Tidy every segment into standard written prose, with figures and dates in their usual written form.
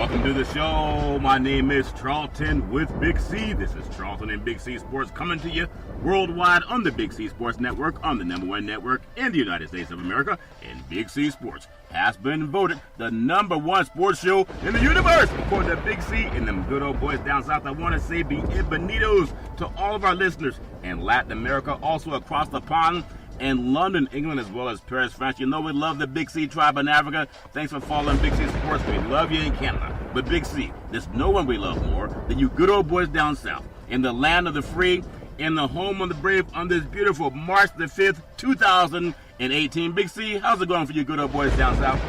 Welcome to the show. My name is Charlton with Big C. This is Charlton and Big C Sports coming to you worldwide on the Big C Sports Network, on the #1 network in the United States of America. And Big C Sports has been voted the #1 sports show in the universe, according to Big C and them good old boys down south. I want to say bienvenidos to all of our listeners in Latin America, also across the pond, in London, England, as well as Paris, France. You know we love the Big C tribe in Africa. Thanks for following Big C Sports. We love you in Canada. But Big C, there's no one we love more than you good old boys down south, in the land of the free, in the home of the brave, on this beautiful March the 5th, 2018. Big C, how's it going for you good old boys down south?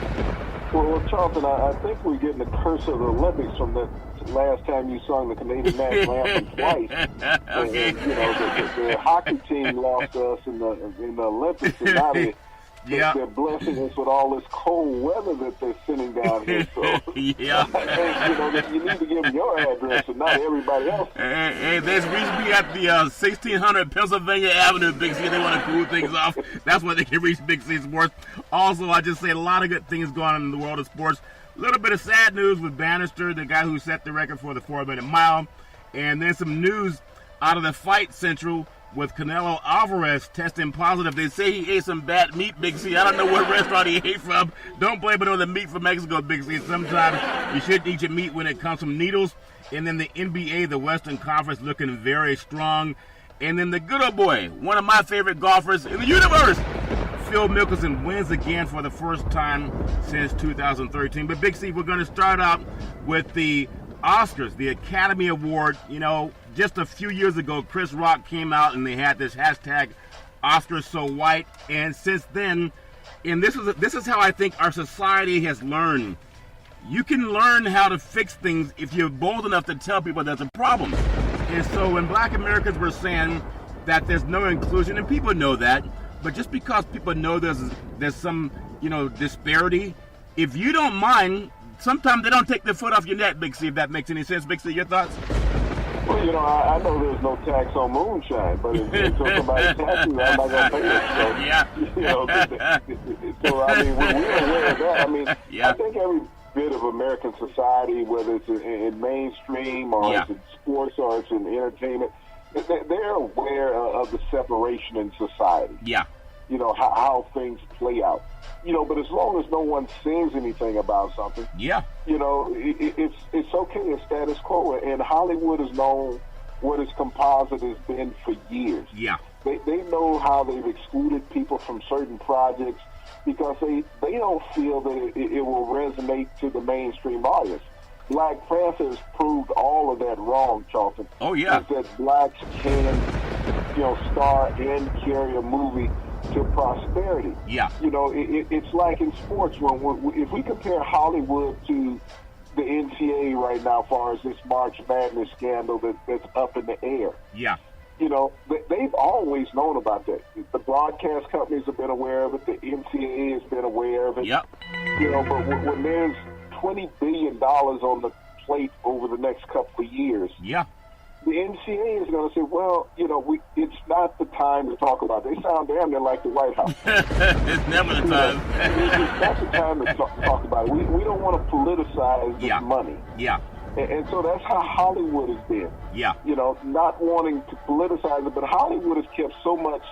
Well, Charlton, I think we're getting the curse of the Olympics from the last time you sung the Canadian national anthem twice. Okay. And, the hockey team lost to us in the Olympics, and now they're blessing us with all this cold weather that they're sending down here. So, yeah. You need to give them your address and not everybody else. Hey, they reached me at the 1600 Pennsylvania Avenue, Big C. They want to cool things off. That's why they can reach Big C Sports. Also, I just say a lot of good things going on in the world of sports. A little bit of sad news with Bannister, the guy who set the record for the 4-minute mile. And then some news out of the Fight Central with Canelo Alvarez testing positive. They say he ate some bad meat, Big C. I don't know what restaurant he ate from. Don't blame it on the meat from Mexico, Big C. Sometimes you shouldn't eat your meat when it comes from needles. And then the NBA, the Western Conference, looking very strong. And then the good old boy, one of my favorite golfers in the universe, Phil Mickelson, wins again for the first time since 2013. But Big C, we're going to start out with the Oscars, the Academy Award. You know, just a few years ago, Chris Rock came out and they had this hashtag Oscars So White. And since then, and this is how I think our society has learned. You can learn how to fix things if you're bold enough to tell people there's a problem. And so when Black Americans were saying that there's no inclusion, and people know that, but just because people know there's some, disparity, if you don't mind, sometimes they don't take their foot off your neck, Big C, if that makes any sense. Big C, your thoughts? Well, I know there's no tax on moonshine, but if you talk about taxes, I'm not going to pay it. So, yeah. So, I mean, we're aware of that. I mean, yeah. I think every bit of American society, whether it's in mainstream or it's in sports or it's in entertainment, they're aware of the separation in society. Yeah. How things play out. But as long as no one says anything about something, it's okay. It's status quo. And Hollywood has known what its composite has been for years. Yeah. They know how they've excluded people from certain projects because they don't feel that it will resonate to the mainstream audience. Black Panther has proved all of that wrong, Charlton. Oh, yeah. Is that blacks can, star and carry a movie to prosperity. Yeah. It's like in sports when if we compare Hollywood to the NCAA right now, as far as this March Madness scandal that's up in the air. Yeah. They've always known about that. The broadcast companies have been aware of it. The NCAA has been aware of it. Yep. But when there's $20 billion on the plate over the next couple of years. Yeah. The NCAA is going to say, well, it's not the time to talk about it. They sound damn near like the White House. It's never the time. It's not the time to talk about it. We don't want to politicize this money. Yeah. And so that's how Hollywood has been. Yeah. Not wanting to politicize it, but Hollywood has kept so much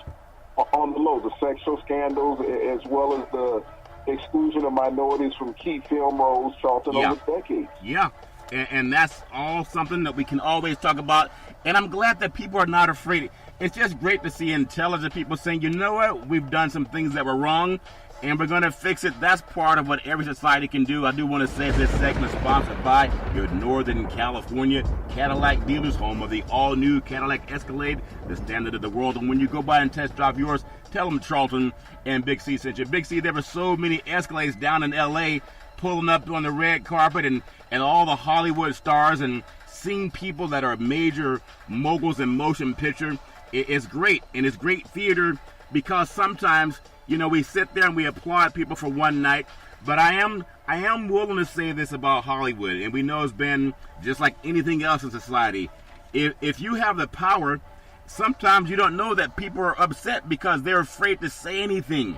on the low. The sexual scandals as well as the exclusion of minorities from key film roles, Charlton, over decades. Yeah. And that's all something that we can always talk about. And I'm glad that people are not afraid. It's just great to see intelligent people saying, you know what, we've done some things that were wrong, and we're going to fix it. That's part of what every society can do. I do want to say this segment is sponsored by your Northern California Cadillac dealers, home of the all-new Cadillac Escalade, the standard of the world. And when you go by and test drive yours, tell them Charlton and Big C sent you. Big C, there were so many Escalades down in L.A., pulling up on the red carpet and all the Hollywood stars and seeing people that are major moguls in motion picture. It's great, and it's great theater because sometimes, we sit there and we applaud people for one night, but I am willing to say this about Hollywood, and we know it's been just like anything else in society. If you have the power, sometimes you don't know that people are upset because they're afraid to say anything,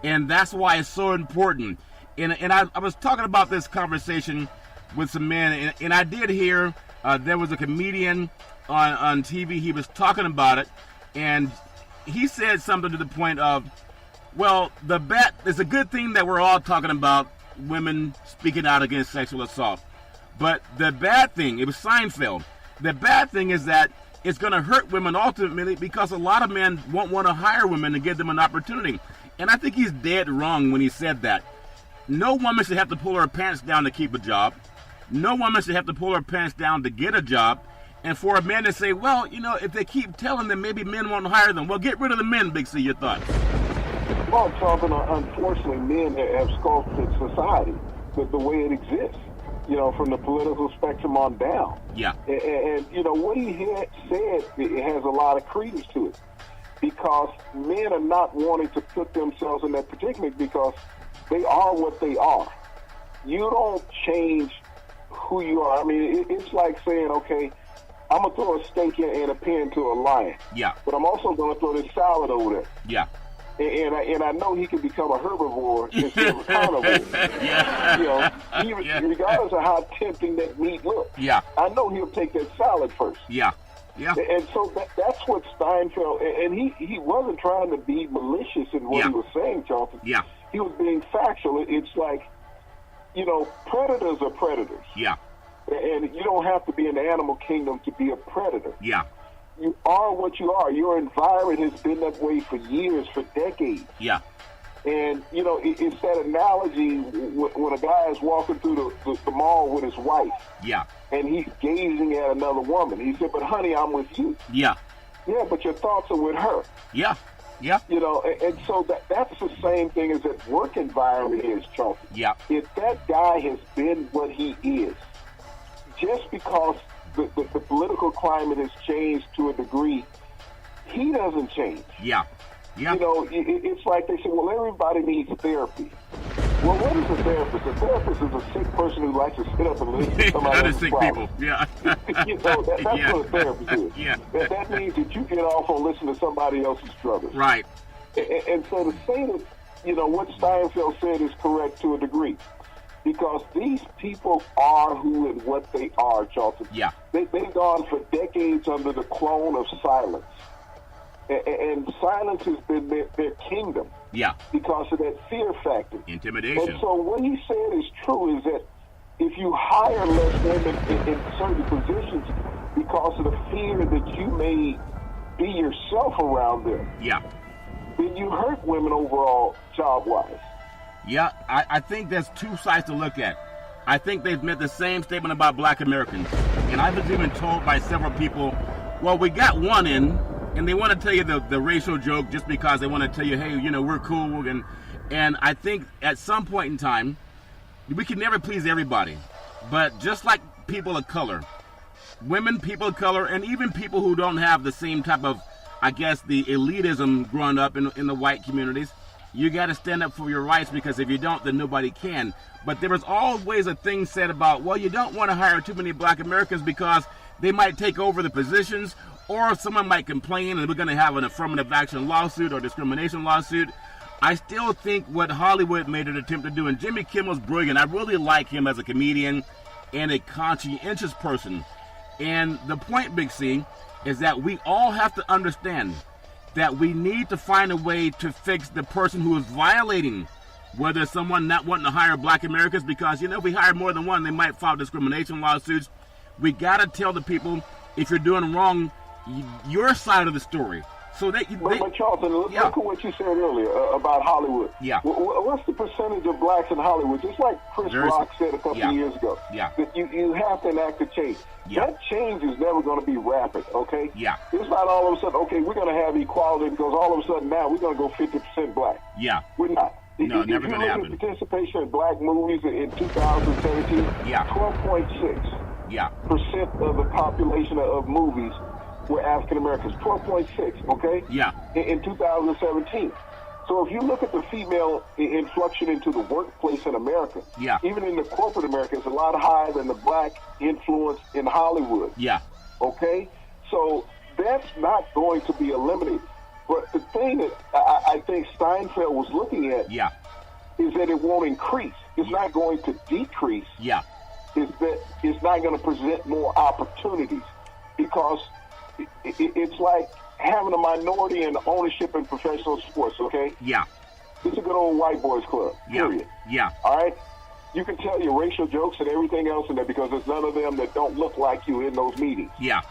and that's why it's so important. And I was talking about this conversation with some men, and I did hear there was a comedian on TV. He was talking about it, and he said something to the point of, well, it's a good thing that we're all talking about women speaking out against sexual assault. But the bad thing, it was Seinfeld, the bad thing is that it's going to hurt women ultimately because a lot of men won't want to hire women and give them an opportunity. And I think he's dead wrong when he said that. No woman should have to pull her pants down to keep a job. No woman should have to pull her pants down to get a job. And for a man to say, well, if they keep telling them, maybe men won't hire them. Well, get rid of the men, Big C. Your thoughts? Well, Charlton, unfortunately, men have sculpted society the way it exists, from the political spectrum on down. Yeah. And what he had said, it has a lot of credence to it, because men are not wanting to put themselves in that predicament because they are what they are. You don't change who you are. I mean, it's like saying, okay, I'm going to throw a steak and a pin to a lion. Yeah. But I'm also going to throw this salad over there. Yeah. And I know he can become a herbivore instead of a carnivore. Yeah. Regardless of how tempting that meat looks. Yeah. I know he'll take that salad first. Yeah. Yeah. And so that's what Steinfeld, and he wasn't trying to be malicious in what he was saying, Charlton. Yeah. He was being factual. It's like, predators are predators. Yeah. And you don't have to be in the animal kingdom to be a predator. Yeah. You are what you are. Your environment has been that way for years, for decades. Yeah. And, it's that analogy when a guy is walking through the mall with his wife. Yeah. And he's gazing at another woman. He said, but honey, I'm with you. Yeah. Yeah, but your thoughts are with her. Yeah. Yeah. And so that's the same thing as that work environment is, Charlton. Yeah. If that guy has been what he is, just because the political climate has changed to a degree, he doesn't change. Yeah. Yeah. It's like they say, well, everybody needs therapy. Well, what is a therapist? A therapist is a sick person who likes to sit up and listen to somebody else's sick problem. people. Yeah. That's what a therapist is. Yeah. That means that you get off on listening to somebody else's struggles. Right. And so to say that, what Steinfeld said is correct to a degree. Because these people are who and what they are, Charlton. Yeah. They've gone for decades under the clone of silence. And silence has been their kingdom. Yeah. Because of that fear factor. Intimidation. And so what he said is true, is that if you hire less women in certain positions because of the fear that you may be yourself around them, yeah, then you hurt women overall job-wise. Yeah, I think there's two sides to look at. I think they've made the same statement about black Americans. And I was even told by several people, well, we got one in, and they want to tell you the racial joke just because they want to tell you, hey, we're cool. And I think at some point in time, we can never please everybody. But just like people of color, women, people of color, and even people who don't have the same type of, I guess, the elitism growing up in the white communities, you got to stand up for your rights, because if you don't, then nobody can. But there was always a thing said about, well, you don't want to hire too many black Americans because they might take over the positions, or someone might complain and we're going to have an affirmative action lawsuit or discrimination lawsuit. I still think what Hollywood made an attempt to do, and Jimmy Kimmel's brilliant. I really like him as a comedian and a conscientious person. And the point, Big C, is that we all have to understand that we need to find a way to fix the person who is violating, whether it's someone not wanting to hire black Americans, because, if we hire more than one, they might file discrimination lawsuits. We got to tell the people, if you're doing wrong, your side of the story. So but Charlton, look at what you said earlier about Hollywood. Yeah. What's the percentage of blacks in Hollywood? Just like Chris Rock said a couple of years ago. Yeah. That you have to enact a change. Yeah. That change is never going to be rapid, okay? Yeah. It's not all of a sudden, okay, we're going to have equality because all of a sudden now we're going to go 50% black. Yeah. We're not. No, never going to happen. If you look at participation in black movies in 2017, 12.6% of the population of movies were African Americans. 12.6, okay? Yeah. In 2017. So if you look at the female inflection into the workplace in America, even in the corporate America, it's a lot higher than the black influence in Hollywood. Yeah. Okay? So that's not going to be eliminated. But the thing that I think Steinfeld was looking at is that it won't increase. It's not going to decrease. Yeah. is that it's not going to present more opportunities, because it's like having a minority in ownership in professional sports, okay? Yeah. It's a good old white boys club, period. Yeah. All right? You can tell your racial jokes and everything else in there because there's none of them that don't look like you in those meetings. Yeah.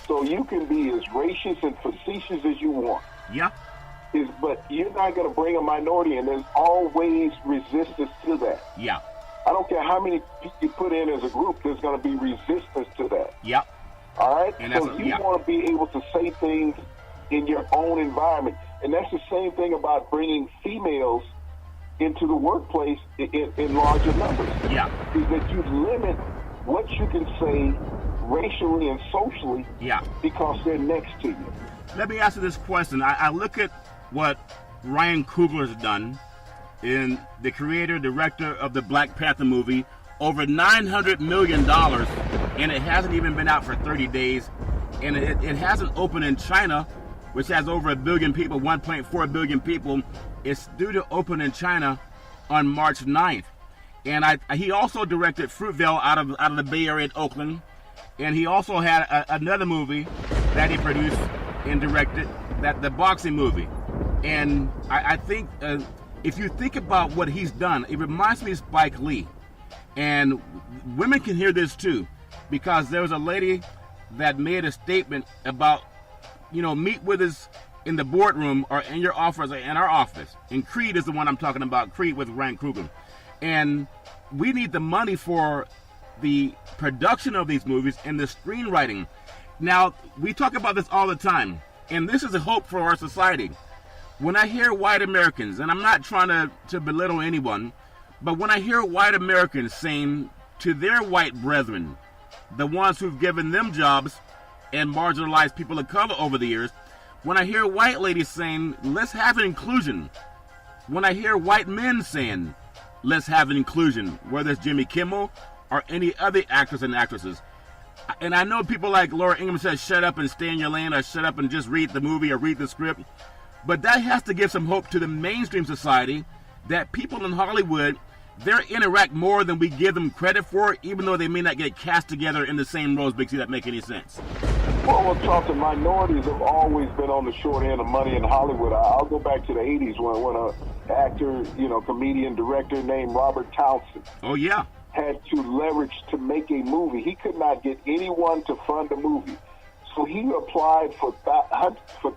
So you can be as racist and facetious as you want. Yeah. But you're not going to bring a minority in. There's always resistance to that. Yeah. I don't care how many people you put in as a group, there's going to be resistance to that. Yep. All right? And So you want to be able to say things in your own environment. And that's the same thing about bringing females into the workplace in larger numbers. Yeah. Is that you limit what you can say racially and socially, Yeah. because they're next to you. Let me ask you this question. I look at what Ryan Coogler's done, in the creator, director of the Black Panther movie, over $900 million, and it hasn't even been out for 30 days, and it hasn't opened in China, which has over 1 billion people, 1.4 billion people. It's due to open in China on March 9th. And he also directed Fruitvale out of the Bay Area in Oakland, and he also had another movie that he produced and directed, the boxing movie. And I think if you think about what he's done, it reminds me of Spike Lee. And women can hear this too, because there was a lady that made a statement about, meet with us in the boardroom or in your office or in our office. And Creed is the one I'm talking about, Creed with Ryan Coogler. And we need the money for the production of these movies and the screenwriting. Now, we talk about this all the time, and this is a hope for our society. When I hear white Americans, and I'm not trying to belittle anyone, but when I hear white Americans saying to their white brethren, the ones who've given them jobs and marginalized people of color over the years, when I hear white ladies saying, let's have an inclusion, when I hear white men saying, let's have an inclusion, whether it's Jimmy Kimmel or any other actors and actresses. And I know people like Laura Ingraham says, shut up and stay in your lane, or shut up and just read the movie or read the script. But that has to give some hope to the mainstream society that people in Hollywood, they interact more than we give them credit for, even though they may not get cast together in the same roles. Big C, that make any sense? Well, the minorities have always been on the short end of money in Hollywood. I'll go back to the 80s when an actor, comedian, director named Robert Townsend. Oh, yeah. Had to leverage to make a movie. He could not get anyone to fund a movie. So he applied for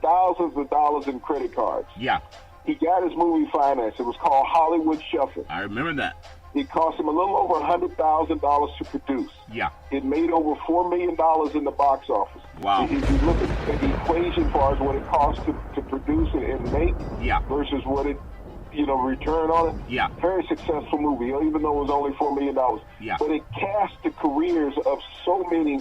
thousands of dollars in credit cards. Yeah. He got his movie financed. It was called Hollywood Shuffle. I remember that. It cost him a little over $100,000 to produce. Yeah. It made over $4 million in the box office. Wow. If you look at the equation as far as what it costs to produce it and make, yeah, versus what it, return on it, yeah, very successful movie, even though it was only $4 million. Yeah. But it cast the careers of so many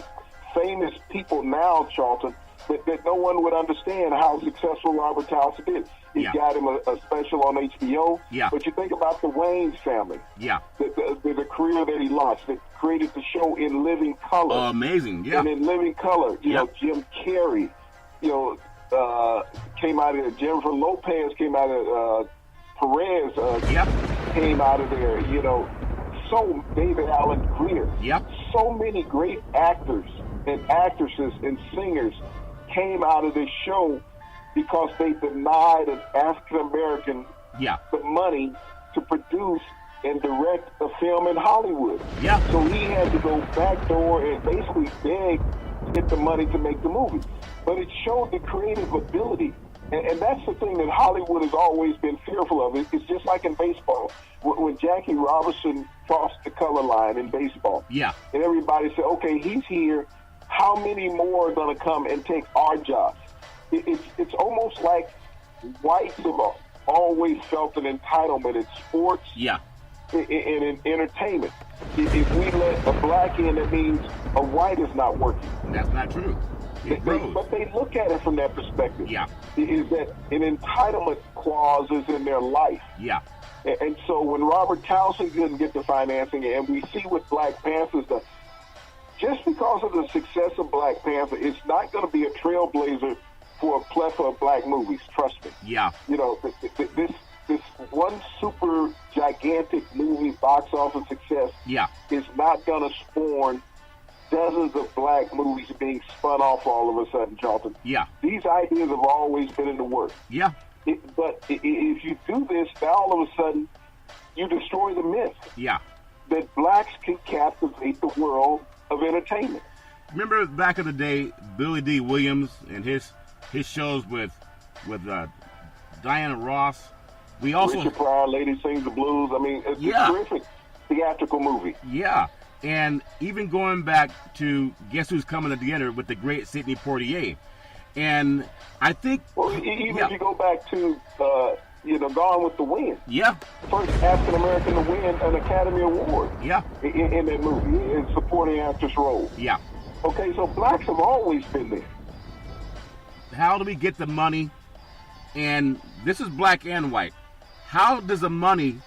famous people now, Charlton, that no one would understand how successful Robert Townsend is. He got him a special on HBO. Yeah. But you think about the Wayans family. Yeah. The career that he launched, that created the show In Living Color. Amazing, yeah. And In Living Color, you know, Jim Carrey, came out of there. Jennifer Lopez came out of Perez came out of there. So David Allen Greer. Yep. So many great actors and actresses and singers came out of this show because they denied an African American the money to produce and direct a film in Hollywood. Yeah. So he had to go backdoor and basically beg to get the money to make the movie. But it showed the creative ability. And that's the thing that Hollywood has always been fearful of. It's just like in baseball. When Jackie Robinson crossed the color line in baseball, and everybody said, okay, he's here, how many more are going to come and take our jobs? It's almost like whites have always felt an entitlement in sports and in entertainment. If we let a black in, that means a white is not working. That's not true. But they look at it from that perspective. Yeah. Is that an entitlement clause is in their life. Yeah. And so when Robert Townsend couldn't get the financing, and we see what Black Panther's done, just because of the success of Black Panther, it's not going to be a trailblazer for a plethora of black movies. Trust me. Yeah. This this one super gigantic movie box office success Yeah. is not going to spawn dozens of black movies being spun off all of a sudden, Charlton. Yeah. These ideas have always been in the works. Yeah. But if you do this, now all of a sudden you destroy the myth Yeah. that blacks can captivate the world of entertainment. Remember back in the day, Billy D. Williams and his shows with Diana Ross. We also Richard Pryor, Lady Sings the Blues. I mean, it's Yeah. a terrific theatrical movie. Yeah, and even going back to Guess Who's Coming to Dinner with the great Sidney Poitier, and I think Well, even yeah. if you go back to, Gone with the Wind, Yeah, first African American to win an Academy Award yeah, in that movie, in supporting actress role. yeah. Okay, so blacks have always been there. How do we get the money? And this is black and white. How does the money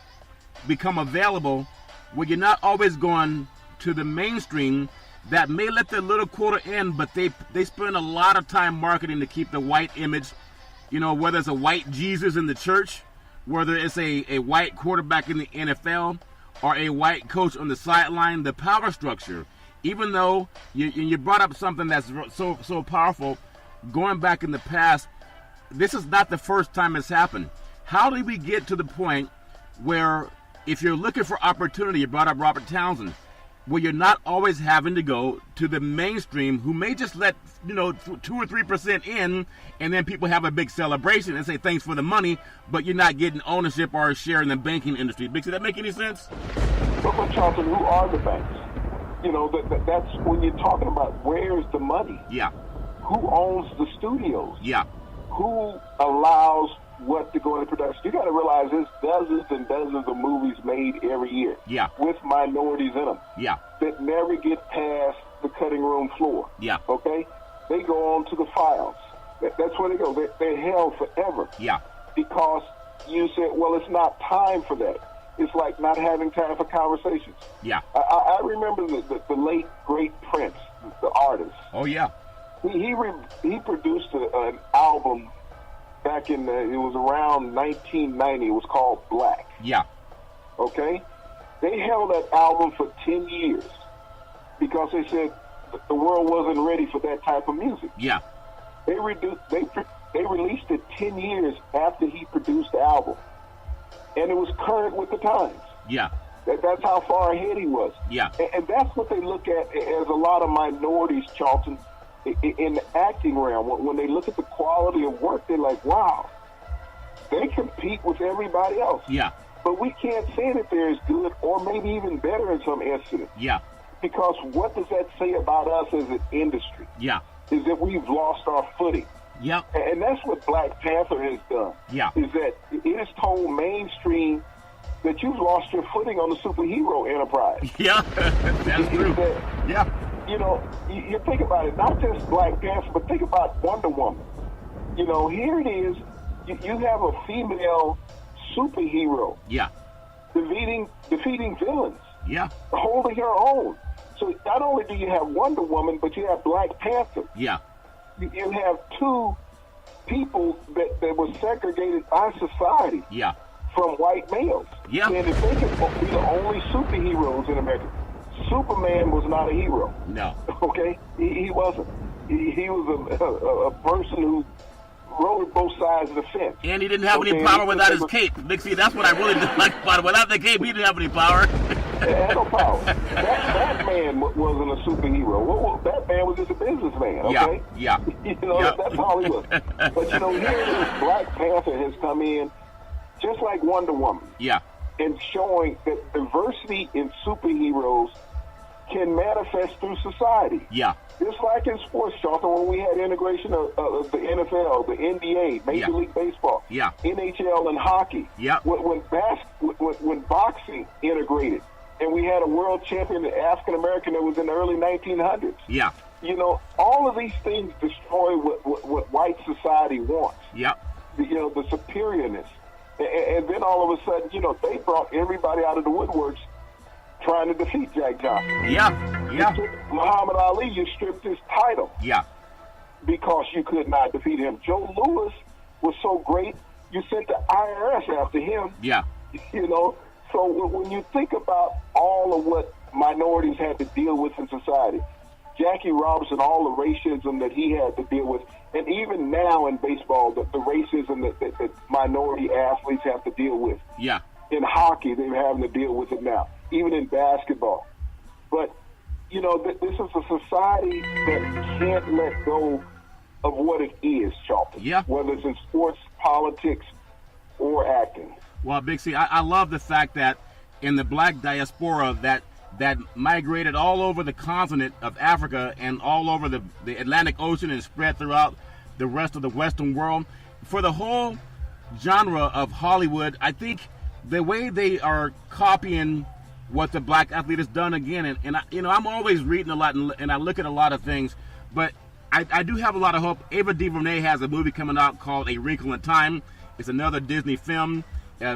become available where you're not always going to the mainstream that may let their little quota in, but they spend a lot of time marketing to keep the white image, whether it's a white Jesus in the church, whether it's a white quarterback in the NFL, or a white coach on the sideline, the power structure. Even though you brought up something that's so powerful, going back in the past, this is not the first time it's happened. How do we get to the point where if you're looking for opportunity, you brought up Robert Townsend, where you're not always having to go to the mainstream who may just let 2 or 3% in, and then people have a big celebration and say thanks for the money, but you're not getting ownership or a share in the banking industry. Does that make any sense? But Charlton, who are the banks? That's when you're talking about where's the money. Yeah, Who owns the studios? yeah, Who allows what to go into production? You got to realize there's dozens and dozens of movies made every year yeah, with minorities in them yeah, that never get past the cutting room floor. yeah, Okay? They go on to the files. That's where they go. They're held forever yeah, because you said, well, it's not time for that. It's like not having time for conversations. yeah. I remember the late, great Prince, the artist. Oh, yeah, He produced an album back in it was around 1990. It was called Black. yeah, Okay, they held that album for 10 years because they said the world wasn't ready for that type of music. yeah, They released it 10 years after he produced the album, and it was current with the times. yeah, That's how far ahead he was. yeah, And that's what they look at as a lot of minorities, Charlton, in the acting realm. When they look at the quality of work, they're like, wow, they compete with everybody else. yeah, But we can't say that they're as good or maybe even better in some instances. yeah, Because what does that say about us as an industry? yeah, Is that we've lost our footing. yeah, And that's what Black Panther has done. Yeah. Is that it has told mainstream that you've lost your footing on the superhero enterprise. yeah. That's true. Yeah, You think about it, not just Black Panther, but think about Wonder Woman. Here it is, you have a female superhero yeah, defeating villains, yeah, holding her own. So not only do you have Wonder Woman, but you have Black Panther. yeah, You have two people that were segregated by society yeah, from white males. Yeah. And if they could be the only superheroes in America, Superman was not a hero. no, Okay? He wasn't. He was a person who rode both sides of the fence. and he didn't have any Okay, power without his but- cape. Nixie, that's what I really didn't like about it. Without the cape, he didn't have any power. He had no power. Batman wasn't a superhero. Batman was just a businessman, okay? Yeah, yeah. That's all he was. But, here it is, Black Panther has come in just like Wonder Woman Yeah, and showing that diversity in superheroes can manifest through society. yeah, Just like in sports, Charlton, when we had integration of the NFL, the NBA, Major Yeah. League Baseball, Yeah. NHL, and hockey. Yeah. When boxing integrated, and we had a world champion, African American, that was in the early 1900s. yeah, All of these things destroy what white society wants. yeah, The superiorness, and then all of a sudden, they brought everybody out of the woodworks trying to defeat Jack Johnson. yeah, yeah, Muhammad Ali, you stripped his title yeah, because you could not defeat him. Joe Louis was so great, you sent the IRS after him. Yeah. You know, so when you think about all of what minorities had to deal with in society, Jackie Robinson, all the racism that he had to deal with, and even now in baseball, the racism that minority athletes have to deal with. Yeah. In hockey, they're having to deal with it now, even in basketball. But, you know, this is a society that can't let go of what it is, Charlton. Yeah. Whether it's in sports, politics, or acting. Well, Big C, I love the fact that in the black diaspora that migrated all over the continent of Africa and all over the Atlantic Ocean and spread throughout the rest of the Western world, for the whole genre of Hollywood, I think the way they are copying what the black athlete has done again, and I, you know, I'm always reading a lot and I look at a lot of things, but I do have a lot of hope. Ava DuVernay has a movie coming out called A Wrinkle in Time. It's another Disney film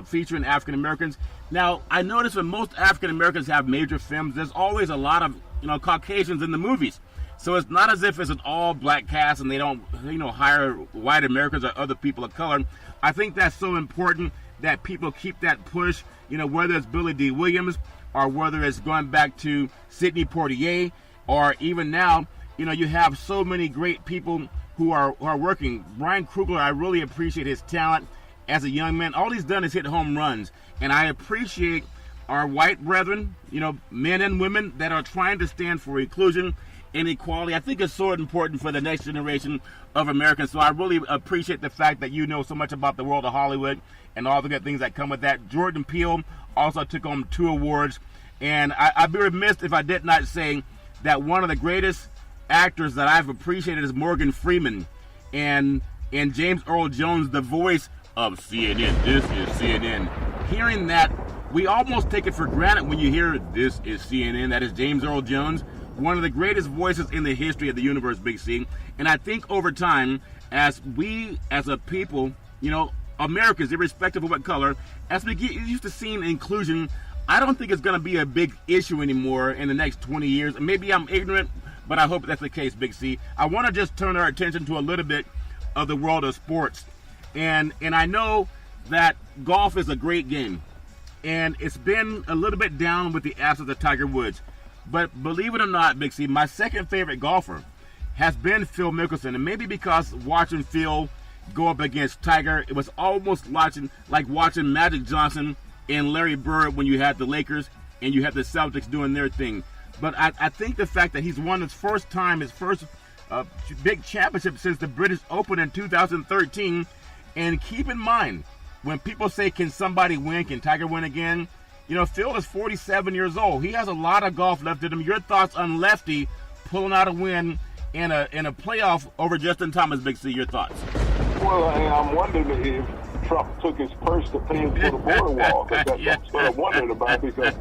featuring African Americans. Now, I notice when most African Americans have major films, there's always a lot of, you know, Caucasians in the movies. So it's not as if it's an all black cast and they don't, you know, hire white Americans or other people of color. I think that's so important that people keep that push, you know, whether it's Billy D. Williams or whether it's going back to Sidney Poitier, or even now, you know, you have so many great people who are working. Brian Krugler, I really appreciate his talent as a young man. All he's done is hit home runs. And I appreciate our white brethren, you know, men and women that are trying to stand for inclusion and equality. I think it's so important for the next generation of Americans. So I really appreciate the fact that you know so much about the world of Hollywood and all the good things that come with that. Jordan Peele also took home 2 awards. And I'd be remiss if I did not say that one of the greatest actors that I've appreciated is Morgan Freeman. And James Earl Jones, the voice of CNN. This is CNN. Hearing that, we almost take it for granted when you hear this is CNN. That is James Earl Jones, one of the greatest voices in the history of the universe, Big C. And I think over time, as we as a people, you know, Americans, irrespective of what color, as we get used to seeing inclusion, I don't think it's going to be a big issue anymore in the next 20 years. Maybe I'm ignorant, but I hope that's the case, Big C. I want to just turn our attention to a little bit of the world of sports. And I know that golf is a great game, and it's been a little bit down with the absence of Tiger Woods. But believe it or not, Big C, my second favorite golfer has been Phil Mickelson. And maybe because watching Phil go up against Tiger, it was almost like watching Magic Johnson and Larry Bird when you had the Lakers and you had the Celtics doing their thing. But I think the fact that he's won his first big championship since the British Open in 2013. And keep in mind, when people say, can somebody win? Can Tiger win again? You know, Phil is 47 years old. He has a lot of golf left in him. Your thoughts on Lefty pulling out a win in a playoff over Justin Thomas, Big C? Your thoughts? Well, I'm wondering if Trump took his purse to pay for the border wall. That's what I'm wondering about, because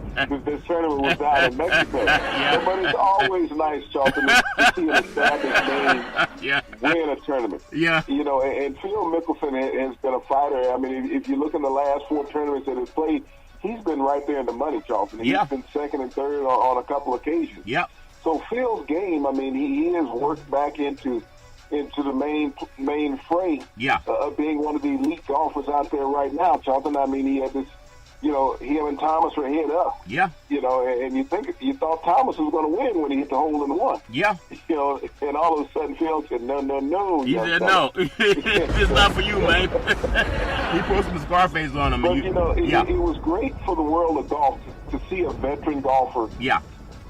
this tournament was down in Mexico. But it's always nice, Charlton, to see an established name win a tournament. Yeah. You know, and Phil Mickelson has been a fighter. I mean, if you look in the last 4 tournaments that he's played, he's been right there in the money, Charlton. He's been second and third on a couple occasions. Yep. So Phil's game, I mean, he has worked back into the main fray of being one of the elite golfers out there right now, Charlton. I mean, he had this, you know, him and Thomas were head up. Yeah. You know, and you thought Thomas was going to win when he hit the hole in the one. Yeah. You know, and all of a sudden Phil said, no. He said, no. It's not for you, man. He put some Scarface on him. But, you know, it was great for the world of golf to see a veteran golfer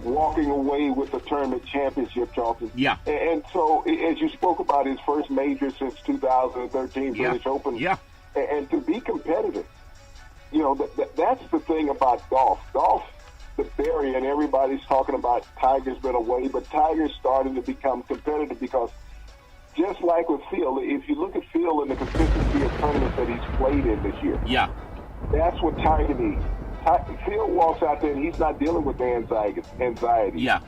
walking away with a tournament championship, Charlton. Yeah. And so, as you spoke about, his first major since 2013 British Open. Yeah. And to be competitive, you know, that's the thing about golf. Golf, the barrier, and everybody's talking about Tiger's been away, but Tiger's starting to become competitive because just like with Phil, if you look at Phil and the consistency of tournaments that he's played in this year, that's what Tiger needs. Phil walks out there and he's not dealing with the anxiety. Yeah.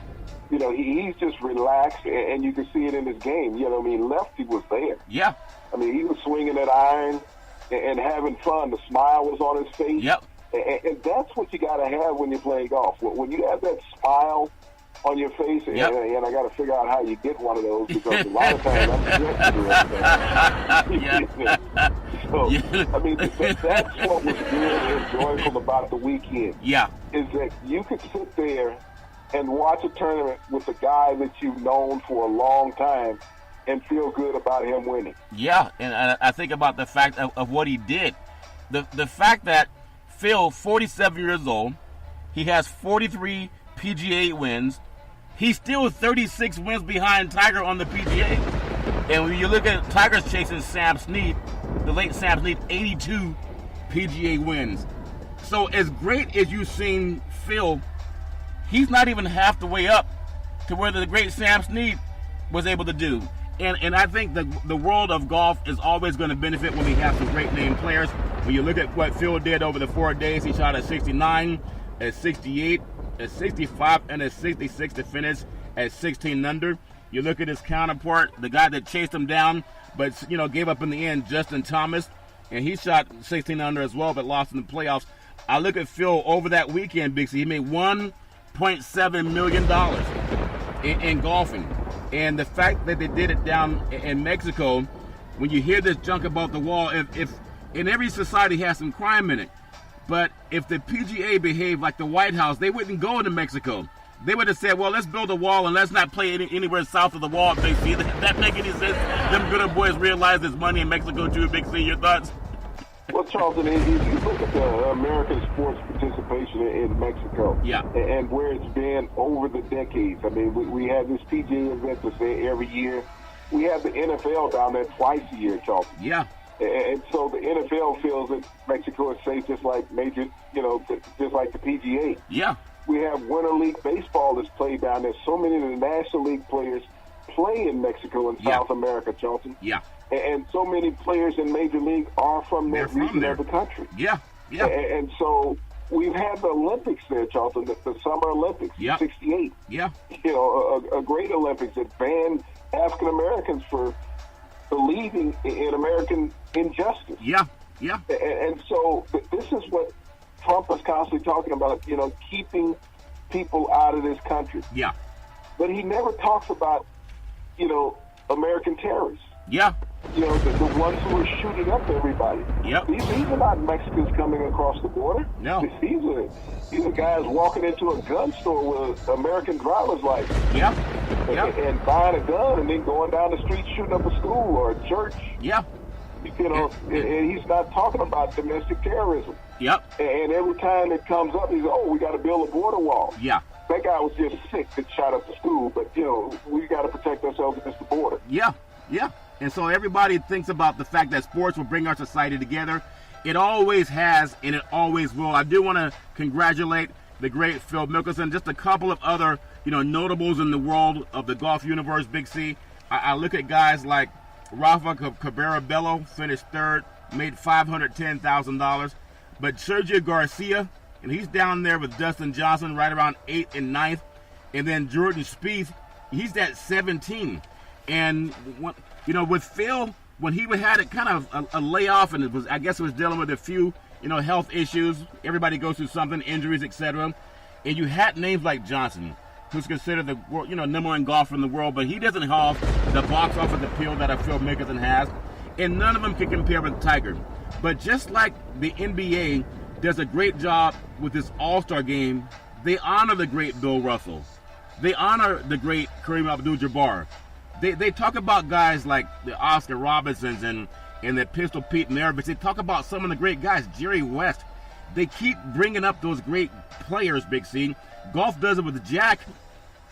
You know, he's just relaxed, and you can see it in his game. You know what I mean? Lefty was there. Yeah. I mean, he was swinging that iron and having fun. The smile was on his face. Yep. And that's what you got to have when you're playing golf. When you have that smile on your face, and I got to figure out how you get one of those, because a lot of times I'm So, Yeah. I mean, that's what was good and enjoyable about the weekend. Yeah. Is that you could sit there and watch a tournament with a guy that you've known for a long time and feel good about him winning. Yeah, and I think about the fact of what he did. The fact that Phil, 47 years old, he has 43 PGA wins. He's still 36 wins behind Tiger on the PGA. And when you look at Tiger's chasing Sam Snead, the late Sam Snead, 82 PGA wins. So as great as you've seen Phil, he's not even half the way up to where the great Sam Snead was able to do. And I think the world of golf is always going to benefit when we have some great name players. When you look at what Phil did over the 4 days, he shot at 69, at 68, at 65, and at 66 to finish at 16 under. You look at his counterpart, the guy that chased him down, but gave up in the end, Justin Thomas, and he shot 16 under as well, but lost in the playoffs. I look at Phil over that weekend, Big C. He made $1.7 million in golfing. And the fact that they did it down in Mexico, when you hear this junk about the wall, if in every society has some crime in it, but if the PGA behaved like the White House, they wouldn't go into Mexico. They would have said, well, let's build a wall and let's not play anywhere south of the wall, Big C. That make any sense? Them good old boys realize there's money in Mexico too, Big C. Your thoughts? Well, Charlton, if you look at the American sports participation in Mexico, yeah, and where it's been over the decades. I mean, we have this PGA event that's there every year. We have the NFL down there twice a year, Charlton. Yeah. And so the NFL feels that Mexico is safe, just like just like the PGA. Yeah. We have Winter League baseball that's played down there. So many of the National League players play in Mexico and South America, Charlton. Yeah. And so many players in Major League are from that region of the country. Yeah. Yeah. And so we've had the Olympics there, Charlton, the Summer Olympics, yeah. 68. Yeah. A great Olympics that banned African Americans for believing in American injustice. Yeah. Yeah. And so this is what Trump is constantly talking about, keeping people out of this country. Yeah. But he never talks about, American terrorists. Yeah. The ones who are shooting up everybody. Yep. These are not Mexicans coming across the border. No. These are guys walking into a gun store with American driver's license. Yeah. And buying a gun and then going down the street shooting up a school or a church. Yeah. And he's not talking about domestic terrorism. Yep. And every time it comes up, he's, we got to build a border wall. Yeah. That guy was just sick that shot up the school, but, we got to protect ourselves against the border. Yeah. Yeah. And so everybody thinks about the fact that sports will bring our society together. It always has, and it always will. I do want to congratulate the great Phil Mickelson, just a couple of other, notables in the world of the golf universe, Big C. I look at guys like Rafa Cabrera Bello, finished third, made $510,000. But Sergio Garcia, and he's down there with Dustin Johnson right around 8th and 9th. And then Jordan Spieth, he's at 17. And, with Phil, when he had it kind of a layoff, and it was dealing with a few, health issues. Everybody goes through something, injuries, etc. And you had names like Johnson, who's considered the world, number one golfer in the world, but he doesn't have the box office appeal that a Phil Mickelson has. And none of them can compare with Tiger. But just like the NBA does a great job with this All-Star game, they honor the great Bill Russell. They honor the great Kareem Abdul-Jabbar. They talk about guys like the Oscar Robinsons and the Pistol Pete Maravich. They talk about some of the great guys, Jerry West. They keep bringing up those great players, Big C. Golf does it with Jack,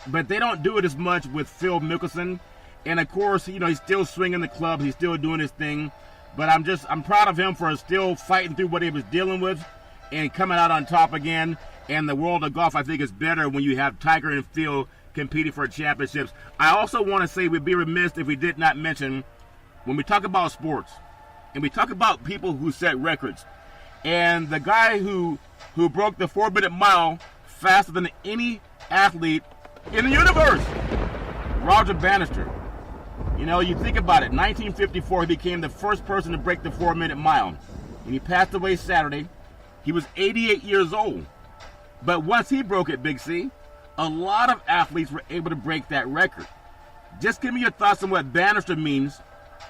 but they don't do it as much with Phil Mickelson. And of course, he's still swinging the club. He's still doing his thing. But I'm proud of him for still fighting through what he was dealing with and coming out on top again. And the world of golf, I think, is better when you have Tiger and Phil competing for championships. I also want to say we'd be remiss if we did not mention, when we talk about sports and we talk about people who set records, and the guy who broke the 4-minute mile faster than any athlete in the universe, Roger Bannister. You think about it. 1954, he became the first person to break the 4-minute mile, and he passed away Saturday. He was 88 years old. But once he broke it, Big C, a lot of athletes were able to break that record. Just give me your thoughts on what Bannister means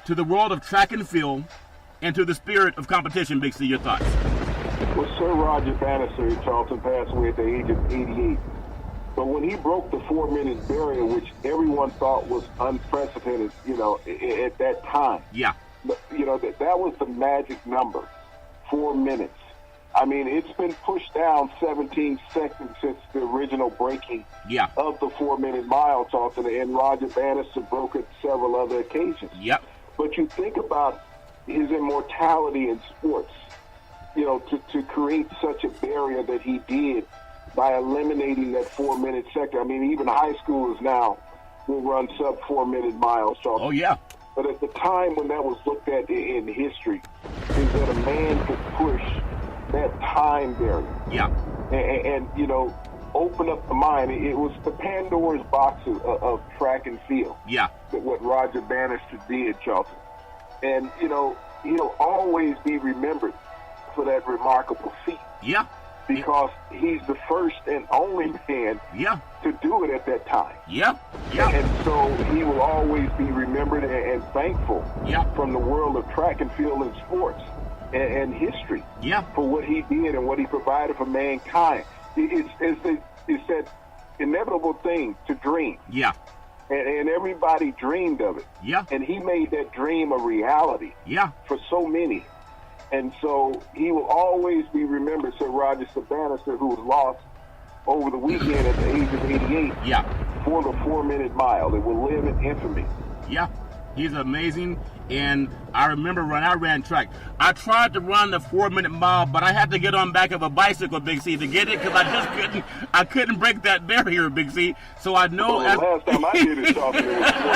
to the world of track and field and to the spirit of competition. Big C, your thoughts? Well, Sir Roger Bannister in Charleston passed away at the age of 88. But when he broke the 4-minute barrier, which everyone thought was unprecedented, at that time. Yeah. That was the magic number, 4 minutes. I mean, it's been pushed down 17 seconds since the original breaking of the 4-minute mile, Charleston, and Roger Bannister broke it several other occasions. Yep. But you think about his immortality in sports, to create such a barrier that he did by eliminating that 4-minute sector. I mean, even high schoolers now will run sub 4-minute miles, Charleston. Oh, yeah. But at the time when that was looked at in history, is that a man could push that time barrier. Yeah. And open up the mind. It was the Pandora's box of track and field. Yeah. That what Roger Bannister did, Charleston. And, he'll always be remembered for that remarkable feat. Yeah. Because he's the first and only man to do it at that time. Yeah. Yeah. And so he will always be remembered and thankful from the world of track and field and sports and history for what he did and what he provided for mankind. It's that inevitable thing to dream. Yeah. And everybody dreamed of it. Yeah. And he made that dream a reality for so many. And so he will always be remembered, Sir Roger Bannister, who was lost over the weekend at the age of 88 for the 4-minute mile. It will live in infamy. Yeah, he's amazing. And I remember when I ran track, I tried to run the 4-minute mile, but I had to get on back of a bicycle, Big C, to get it because I couldn't break that barrier, Big C. So I know. Last time I did it, it was 4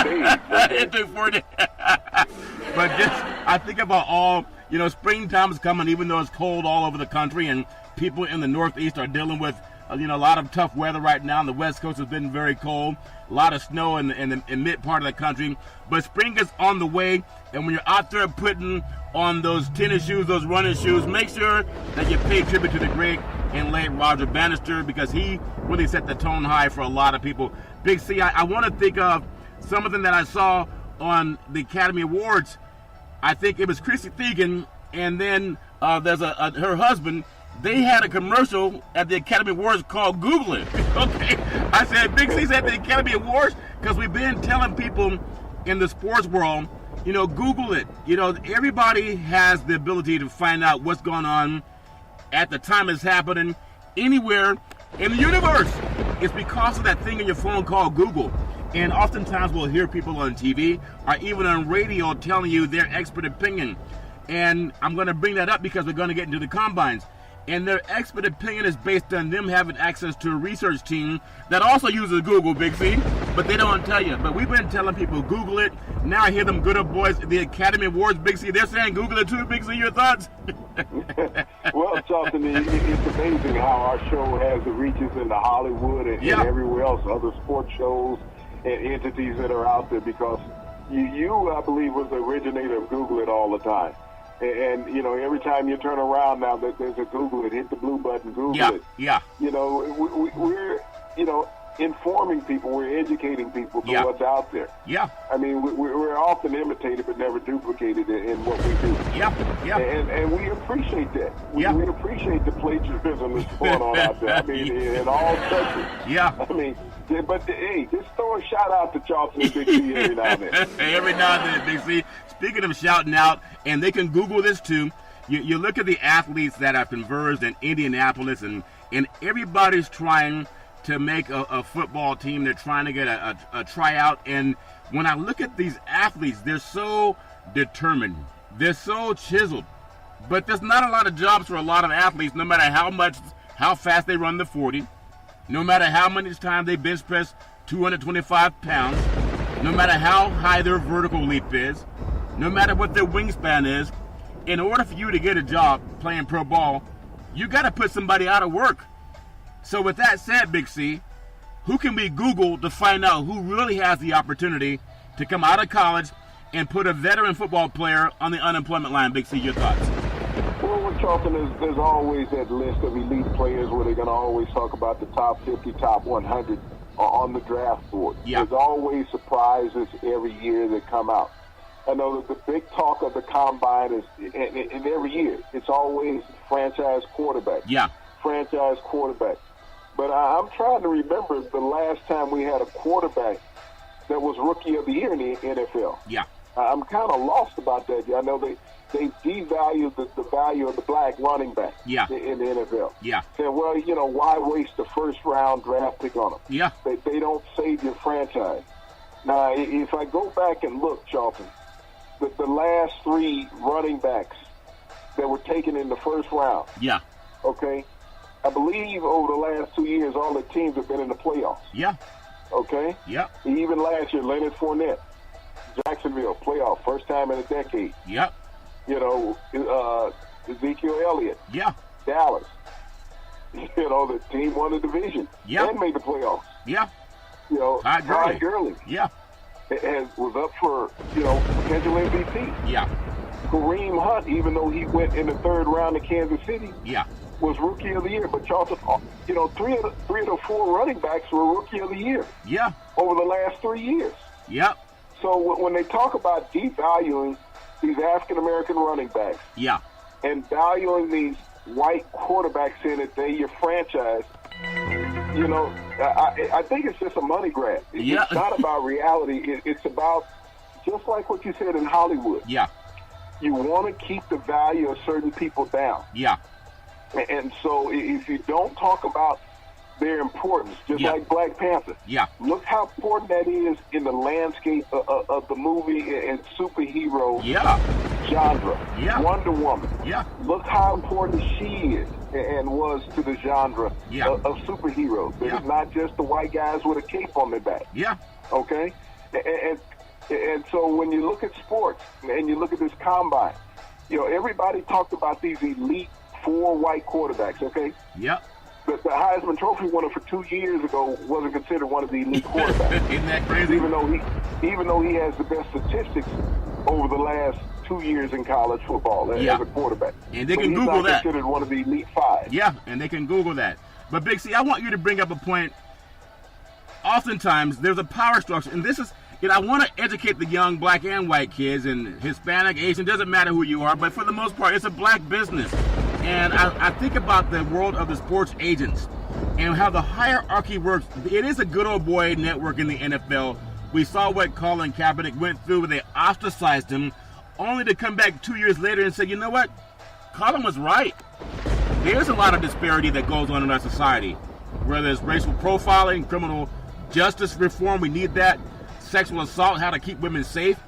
days. It took 4 days. But I think about all. Springtime is coming, even though it's cold all over the country, and people in the Northeast are dealing with, a lot of tough weather right now. And the West Coast has been very cold, a lot of snow in the mid part of the country. But spring is on the way, and when you're out there putting on those tennis shoes, those running shoes, make sure that you pay tribute to the great and late Roger Bannister, because he really set the tone high for a lot of people. Big C, I want to think of something that I saw on the Academy Awards. I think it was Chrissy Teigen, and then there's her husband. They had a commercial at the Academy Awards called Google It. Okay, I said Big C's at the Academy Awards because we've been telling people in the sports world, Google it. Everybody has the ability to find out what's going on at the time it's happening anywhere in the universe. It's because of that thing in your phone called Google. And oftentimes we'll hear people on TV or even on radio telling you their expert opinion. And I'm going to bring that up because we're going to get into the combines. And their expert opinion is based on them having access to a research team that also uses Google, Big C, but they don't tell you. But we've been telling people, Google it. Now I hear them good old boys at the Academy Awards, Big C, they're saying Google it too, Big C. Your thoughts? Well, Charleston, it's amazing how our show has the reaches into Hollywood and everywhere else, other sports shows and entities that are out there, because you, I believe, was the originator of Google it all the time. And every time you turn around now, there's a Google it, hit the blue button, Google it. Yeah. We're informing people, we're educating people to what's out there. Yeah. I mean, we're often imitated but never duplicated in what we do. Yeah. And we appreciate that. We appreciate the plagiarism that's going on out there. I mean, in all sectors. Yeah. I mean, but hey, just throw a shout out to Charleston and Big C every now and then. Every now and then, Big C. Speaking of shouting out, and they can Google this too, you look at the athletes that have converged in Indianapolis, and everybody's trying to make a football team. They're trying to get a tryout. And when I look at these athletes, they're so determined. They're so chiseled. But there's not a lot of jobs for a lot of athletes, no matter how fast they run the 40, no matter how many times they bench press 225 pounds, no matter how high their vertical leap is, no matter what their wingspan is. In order for you to get a job playing pro ball, you got to put somebody out of work. So with that said, Big C, who can we Google to find out who really has the opportunity to come out of college and put a veteran football player on the unemployment line? Big C, your thoughts? Well, with Charleston, there's always that list of elite players where they're going to always talk about the top 50, top 100 on the draft board. Yeah. There's always surprises every year that come out. I know that the big talk of the combine is, and every year, it's always franchise quarterback. Yeah. Franchise quarterback. But I'm trying to remember the last time we had a quarterback that was Rookie of the Year in the NFL. Yeah. I'm kind of lost about that. I know they devalued the value of the black running back in the NFL. Yeah. Saying, well, why waste the first-round draft pick on them? Yeah. They don't save your franchise. Now, if I go back and look, Charlton, the last 3 running backs that were taken in the first round. Yeah. Okay? I believe over the last 2 years, all the teams have been in the playoffs. Yeah. Okay? Yeah. Even last year, Leonard Fournette, Jacksonville, playoff, first time in a decade. Yep. Ezekiel Elliott. Yeah. Dallas. The team won the division. Yeah. And made the playoffs. Yeah. Todd Gurley. Yeah. Was up for, potential MVP. Yeah. Kareem Hunt, even though he went in the 3rd round to Kansas City, was Rookie of the Year. But Charlton, 3 of the 4 running backs were Rookie of the Year. Yeah. Over the last 3 years. Yep. So when they talk about devaluing these African-American running backs and valuing these white quarterbacks saying that they're your franchise, I think it's just a money grab. It's not about reality. It's about, just like what you said in Hollywood. Yeah. You want to keep the value of certain people down. Yeah. And so if you don't talk about their importance, just like Black Panther, look how important that is in the landscape of the movie and superhero genre. Yeah. Wonder Woman. Yeah. Look how important she is and was to the genre of superheroes. It's not just the white guys with a cape on their back. Yeah. Okay? And so when you look at sports and you look at this combine, everybody talked about these elite 4 white quarterbacks, okay? Yep. The Heisman Trophy winner for 2 years ago wasn't considered one of the elite quarterbacks. Isn't that crazy? Even though he has the best statistics over the last 2 years in college football as a quarterback. And they can Google that. He's not considered one of the elite 5. Yeah, and they can Google that. But Big C, I want you to bring up a point. Oftentimes, there's a power structure, and this is, I want to educate the young black and white kids, and Hispanic, Asian, doesn't matter who you are, but for the most part, it's a black business. And I think about the world of the sports agents and how the hierarchy works. It is a good old boy network in the NFL. We saw what Colin Kaepernick went through when they ostracized him, only to come back 2 years later and say, you know what? Colin was right. There's a lot of disparity that goes on in our society, whether it's racial profiling, criminal justice reform, we need that, sexual assault, how to keep women safe.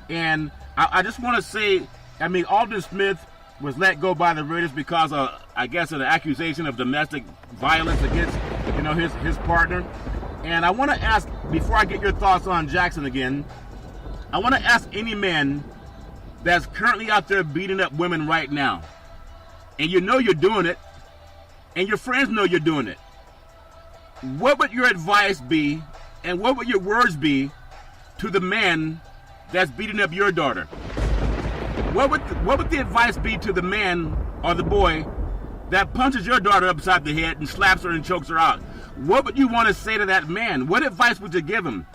And I just want to say, Aldon Smith was let go by the Raiders because of, I guess, an accusation of domestic violence against, his partner. And I want to ask, before I get your thoughts on Jackson again, I want to ask any man that's currently out there beating up women right now, and you're doing it, and your friends know you're doing it, what would your advice be, and what would your words be to the man that's beating up your daughter? What would the advice be to the man or the boy that punches your daughter upside the head and slaps her and chokes her out? What would you want to say to that man? What advice would you give him?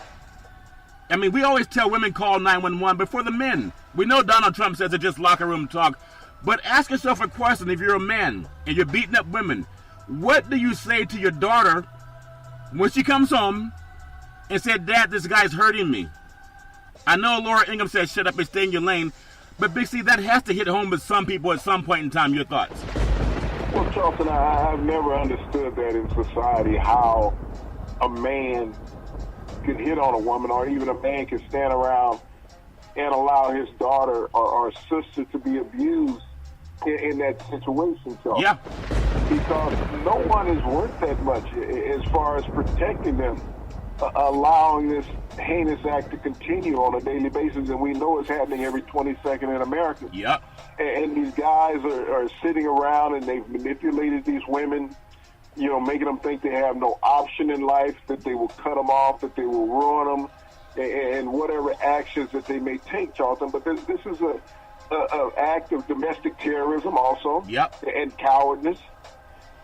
We always tell women call 911, but for the men, we know Donald Trump says it's just locker room talk, but ask yourself a question. If you're a man and you're beating up women, what do you say to your daughter when she comes home and said, Dad, this guy's hurting me? I know Laura Ingham says shut up and stay in your lane, but Big C, that has to hit home with some people at some point in time. Your thoughts? Well, Charlton, I've never understood that in society, how a man can hit on a woman, or even a man can stand around and allow his daughter or sister to be abused in that situation, Charlton. Yeah. Because no one is worth that much as far as protecting them, allowing this heinous act to continue on a daily basis, and we know it's happening every 22nd in America. Yep. And these guys are sitting around, and they've manipulated these women, making them think they have no option in life, that they will cut them off, that they will ruin them, and whatever actions that they may take, Charlton. But this is an act of domestic terrorism also, and cowardness.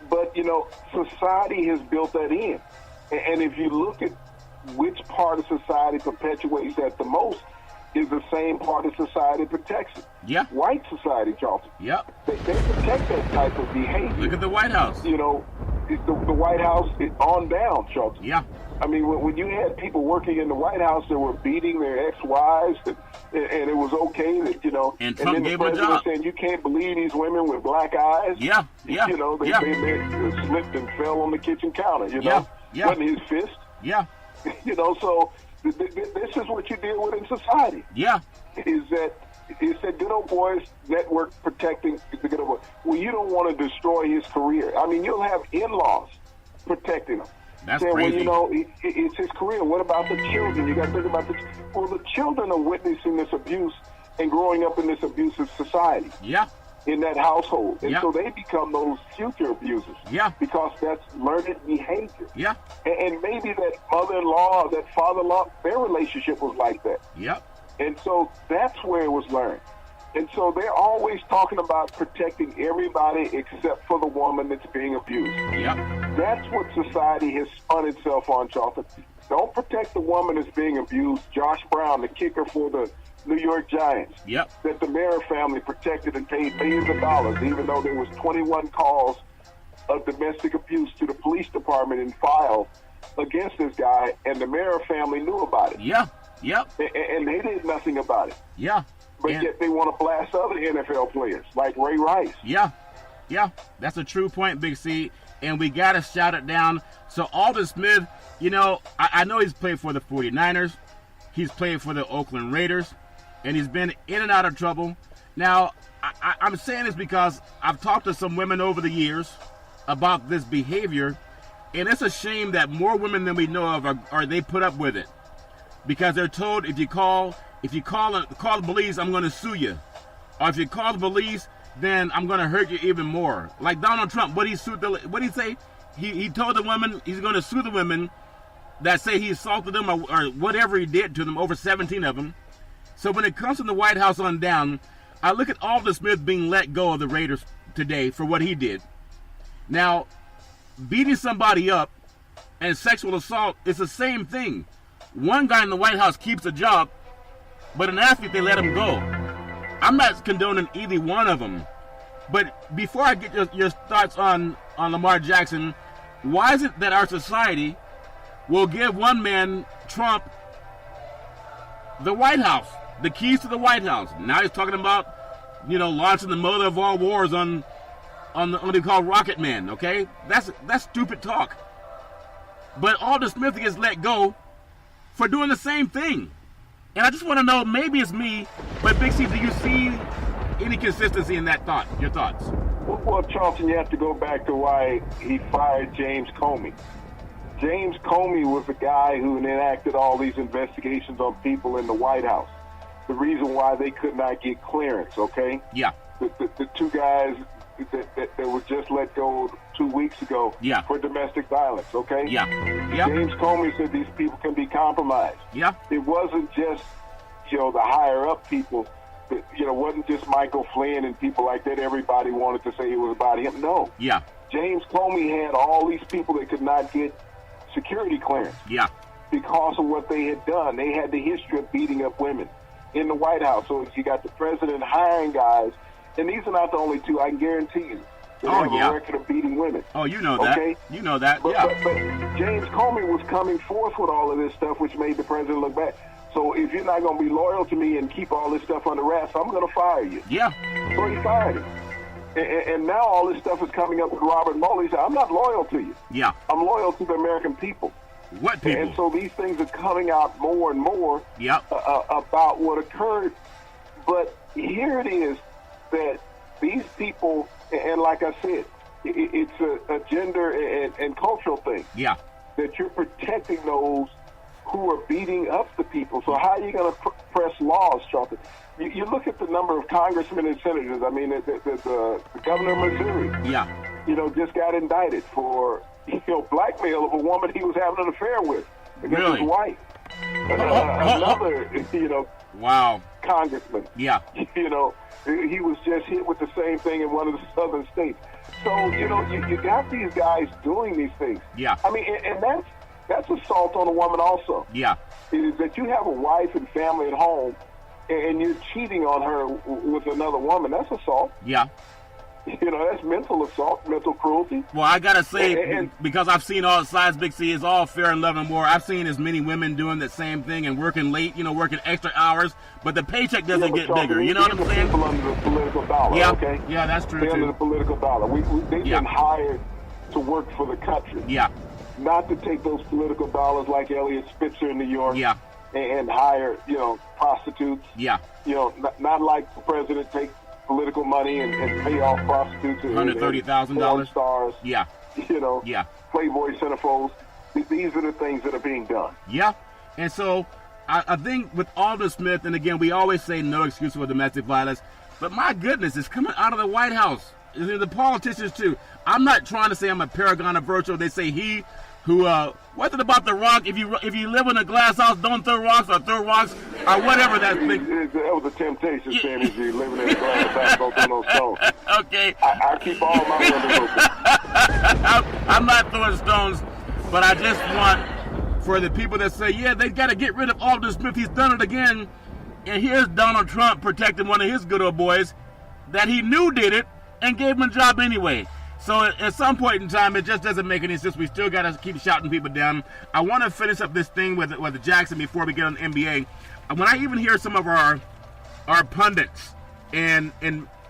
But, society has built that in. And if you look at which part of society perpetuates that the most, is the same part of society that protects it. Yeah. White society, Charlton. Yep. They protect that type of behavior. Look at the White House. You know, the White House is on down, Charlton. Yeah. I mean, when you had people working in the White House that were beating their ex-wives, and it was okay that, you know, And Trump then gave the her a president job. saying, you can't believe these women with black eyes. Yeah. Yeah. You know, they slipped and fell on the kitchen counter, you know. Yeah. Wasn't his fist. Yeah. You know, so this is what you deal with in society. Yeah. Is that it's that good old boys network protecting the good old boy. Well, you don't want to destroy his career. I mean, you'll have in-laws protecting him. That's saying, crazy. well, you know, it's his career. What about the children? You got to think about the. Well, the children are witnessing this abuse and growing up in this abusive society. Yeah. In that household. And Yeah. so they become those future abusers. Yeah. Because that's learned behavior. Yeah. And maybe that mother-in-law, that father-in-law, their relationship was like that. Yep. And so that's where it was learned. And so they're always talking about protecting everybody except for the woman that's being abused. Yep. That's what society has spun itself on, Charlton. Don't protect the woman that's being abused. Josh Brown, the kicker for the New York Giants, Yep. that the Mara family protected and paid millions of dollars, even though there was 21 calls of domestic abuse to the police department and filed against this guy, and the Mara family knew about it. Yeah. Yep. And they did nothing about it. Yeah. But And- yet they want to blast other NFL players like Ray Rice. Yeah, yeah, that's a true point, Big C, and we got to shout it down. So Aldon Smith, you know, I know he's played for the 49ers, he's played for the Oakland Raiders, and he's been in and out of trouble. Now, I'm saying this because I've talked to some women over the years about this behavior, and it's a shame that more women than we know of are they put up with it, because they're told if you call the police, I'm going to sue you. Or if you call the police, then I'm going to hurt you even more. Like Donald Trump, what did he say? He told the women he's going to sue the women that say he assaulted them or whatever he did to them, over 17 of them. So when it comes from the White House on down, I look at Aldon Smith being let go of the Raiders today for what he did. Now, beating somebody up and sexual assault is the same thing. One guy in the White House keeps a job, but an athlete, they let him go. I'm not condoning either one of them. But before I get your thoughts on Lamar Jackson, why is it that our society will give one man, Trump, the White House, the keys to the White House? Now he's talking about, you know, launching the mother of all wars on what they call Rocket Man, okay? That's stupid talk. But Aldon Smith gets let go for doing the same thing. And I just want to know, maybe it's me, but Big C, do you see any consistency in that thought? Your thoughts? Well, Charlton, you have to go back to why he fired James Comey. James Comey was the guy who enacted all these investigations on people in the White House. The reason why they could not get clearance, okay? Yeah. The two guys that were just let go 2 weeks ago Yeah. for domestic violence, okay? Yeah. Yeah. James Comey said these people can be compromised. Yeah. It wasn't just, you know, the higher up people. You know, wasn't just Michael Flynn and people like that. Everybody wanted to say it was about him. No. Yeah. James Comey had all these people that could not get security clearance Yeah. because of what they had done. They had the history of beating up women in the White House. So you got the president hiring guys, and these are not the only two, I can guarantee you. They have a record of beating women. Oh, you know that. Okay? You know that. But, Yeah. but James Comey was coming forth with all of this stuff, which made the president look bad. So if you're not going to be loyal to me and keep all this stuff under wraps, I'm going to fire you. Yeah. So he fired him. And now all this stuff is coming up with Robert Mueller. He said, I'm not loyal to you. Yeah. I'm loyal to the American people. What people? And so these things are coming out more and more Yep. about what occurred. But here it is that these people, and like I said, it's a gender and cultural thing. Yeah. That you're protecting those who are beating up the people. So how are you going to press laws, Charlton? You look at the number of congressmen and senators. I mean, the governor of Missouri, Yeah. you know, just got indicted for, you know, blackmail of a woman he was having an affair with against Really? his wife. Another, you know, Wow. congressman. Yeah. You know, he was just hit with the same thing in one of the southern states. So, you know, you got these guys doing these things. Yeah. I mean, and that's assault on a woman also. Yeah. Is that you have a wife and family at home and you're cheating on her with another woman, that's assault. Yeah. That's mental assault, mental cruelty. Well, I gotta say, because I've seen all sides, Big C, is all fair and love and war. I've seen as many women doing the same thing and working late, working extra hours, but the paycheck doesn't get bigger. You know what I'm saying? People under the political dollar, yeah. okay? Yeah, that's true, They're too. under the political dollar. They've been hired to work for the country. Yeah. Not to take those political dollars like Elliot Spitzer in New York. Yeah. And hire, prostitutes. Yeah. Not like the president take political money and pay off prostitutes and $130,000 porn stars. Yeah. Yeah. Playboy centerfolds. These are the things that are being done. Yeah. And so I think with Alden Smith, and again, we always say no excuse for domestic violence, but my goodness, it's coming out of the White House. The politicians, too. I'm not trying to say I'm a paragon of virtue. They say he who, what's it about the rock? If you live in a glass house, don't throw rocks or throw rocks or whatever that thing. That was a temptation, saying if you're living in a glass house, don't throw no stones. Okay. I keep all my windows open. I'm not throwing stones, but I just want for the people that say, yeah, they got to get rid of Alden Smith. He's done it again. And here's Donald Trump protecting one of his good old boys that he knew did it and gave him a job anyway. So at some point in time, it just doesn't make any sense. We still got to keep shouting people down. I want to finish up this thing with Jackson before we get on the NBA. When I even hear some of our pundits and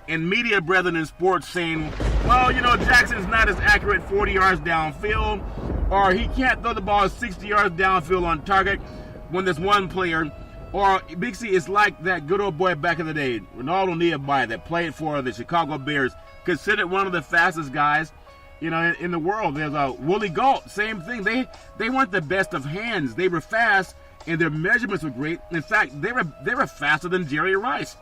media brethren in sports saying, well, Jackson's not as accurate 40 yards downfield, or he can't throw the ball 60 yards downfield on target when there's one player, or Big C is like that good old boy back in the day, Ronaldo Niemeyer, that played for the Chicago Bears, considered one of the fastest guys, in the world. There's Willie Gault, same thing. They weren't the best of hands. They were fast, and their measurements were great. In fact, they were faster than Jerry Rice.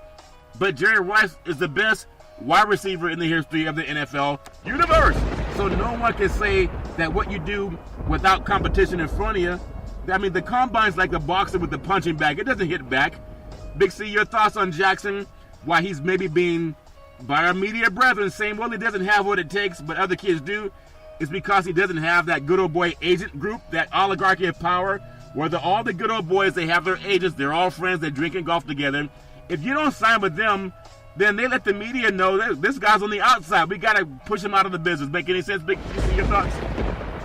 But Jerry Rice is the best wide receiver in the history of the NFL universe. So no one can say that what you do without competition in front of you. I mean, the combine's like the boxer with the punching bag. It doesn't hit back. Big C, your thoughts on Jackson? Why he's maybe being, by our media brethren, saying, well, he doesn't have what it takes, but other kids do. It's because he doesn't have that good old boy agent group, that oligarchy of power, where all the good old boys, they have their agents, they're all friends, they drink and golf together. If you don't sign with them, then they let the media know that this guy's on the outside. We got to push him out of the business. Make any sense, Big C, your thoughts?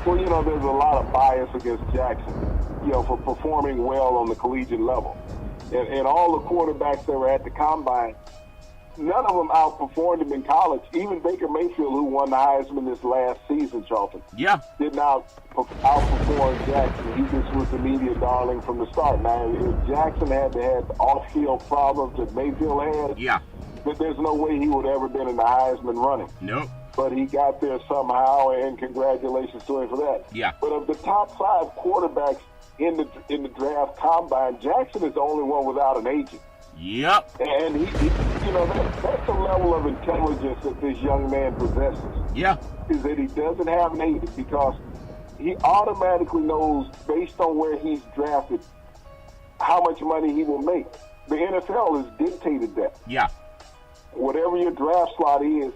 Well, there's a lot of bias against Jackson, for performing well on the collegiate level. And all the quarterbacks that were at the combine, none of them outperformed him in college. Even Baker Mayfield, who won the Heisman this last season, Charlton, did not outperform Jackson. He just was the media darling from the start. Now, if Jackson had the off-field problems that Mayfield had, there's no way he would have ever been in the Heisman running. Nope. But he got there somehow, and congratulations to him for that. Yeah. But of the top 5 quarterbacks in the draft combine, Jackson is the only one without an agent. Yep. And he that's a level of intelligence that this young man possesses. Yeah. Is that he doesn't have an agent because he automatically knows, based on where he's drafted, how much money he will make. The NFL has dictated that. Yeah. Whatever your draft slot is,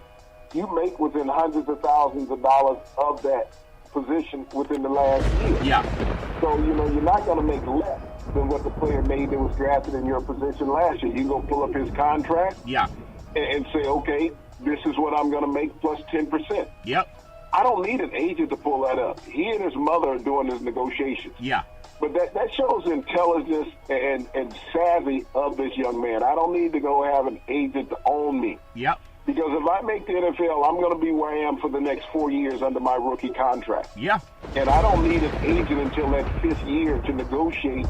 you make within hundreds of thousands of dollars of that position within the last year. Yeah. So, you're not going to make less than what the player made that was drafted in your position last year. You can go pull up his contract and say, okay, this is what I'm going to make plus 10%. Yep. I don't need an agent to pull that up. He and his mother are doing his negotiations. Yeah. But that shows intelligence and savvy of this young man. I don't need to go have an agent to own me. Yep. Because if I make the NFL, I'm going to be where I am for the next 4 years under my rookie contract. Yeah. And I don't need an agent until that 5th year to negotiate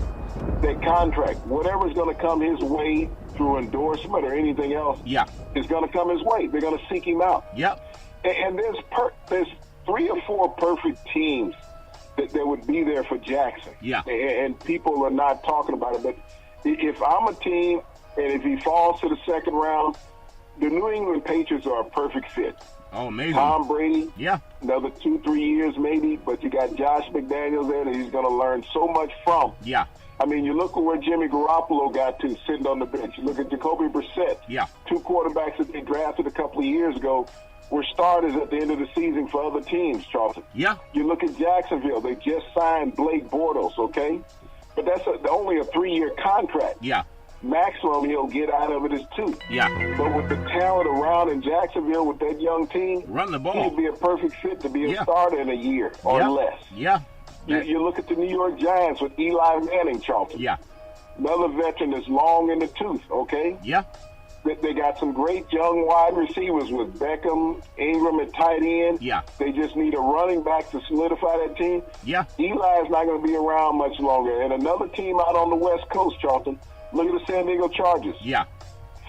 that contract. Whatever's going to come his way through endorsement or anything else is going to come his way. They're going to seek him out. Yep. And there's 3 or 4 perfect teams that would be there for Jackson. Yeah. And people are not talking about it. But if I'm a team and if he falls to the second round, the New England Patriots are a perfect fit. Oh, amazing. Tom Brady, another 2-3 years maybe, but you got Josh McDaniels there that he's going to learn so much from. Yeah. I mean, you look at where Jimmy Garoppolo got to sitting on the bench. You look at Jacoby Brissett. Yeah. 2 quarterbacks that they drafted a couple of years ago were starters at the end of the season for other teams, Charlton. Yeah. You look at Jacksonville. They just signed Blake Bortles, okay? But that's only a 3-year contract. Yeah. maximum he'll get out of it is 2. Yeah. But with the talent around in Jacksonville with that young team, run the ball. He'd be a perfect fit to be a starter in a year or less. Yeah. You look at the New York Giants with Eli Manning, Charlton. Yeah. Another veteran that's long in the tooth, okay? Yeah. They got some great young wide receivers with Beckham, Ingram at tight end. Yeah. They just need a running back to solidify that team. Yeah. Eli's not going to be around much longer. And another team out on the West Coast, Charlton, look at the San Diego Chargers. Yeah.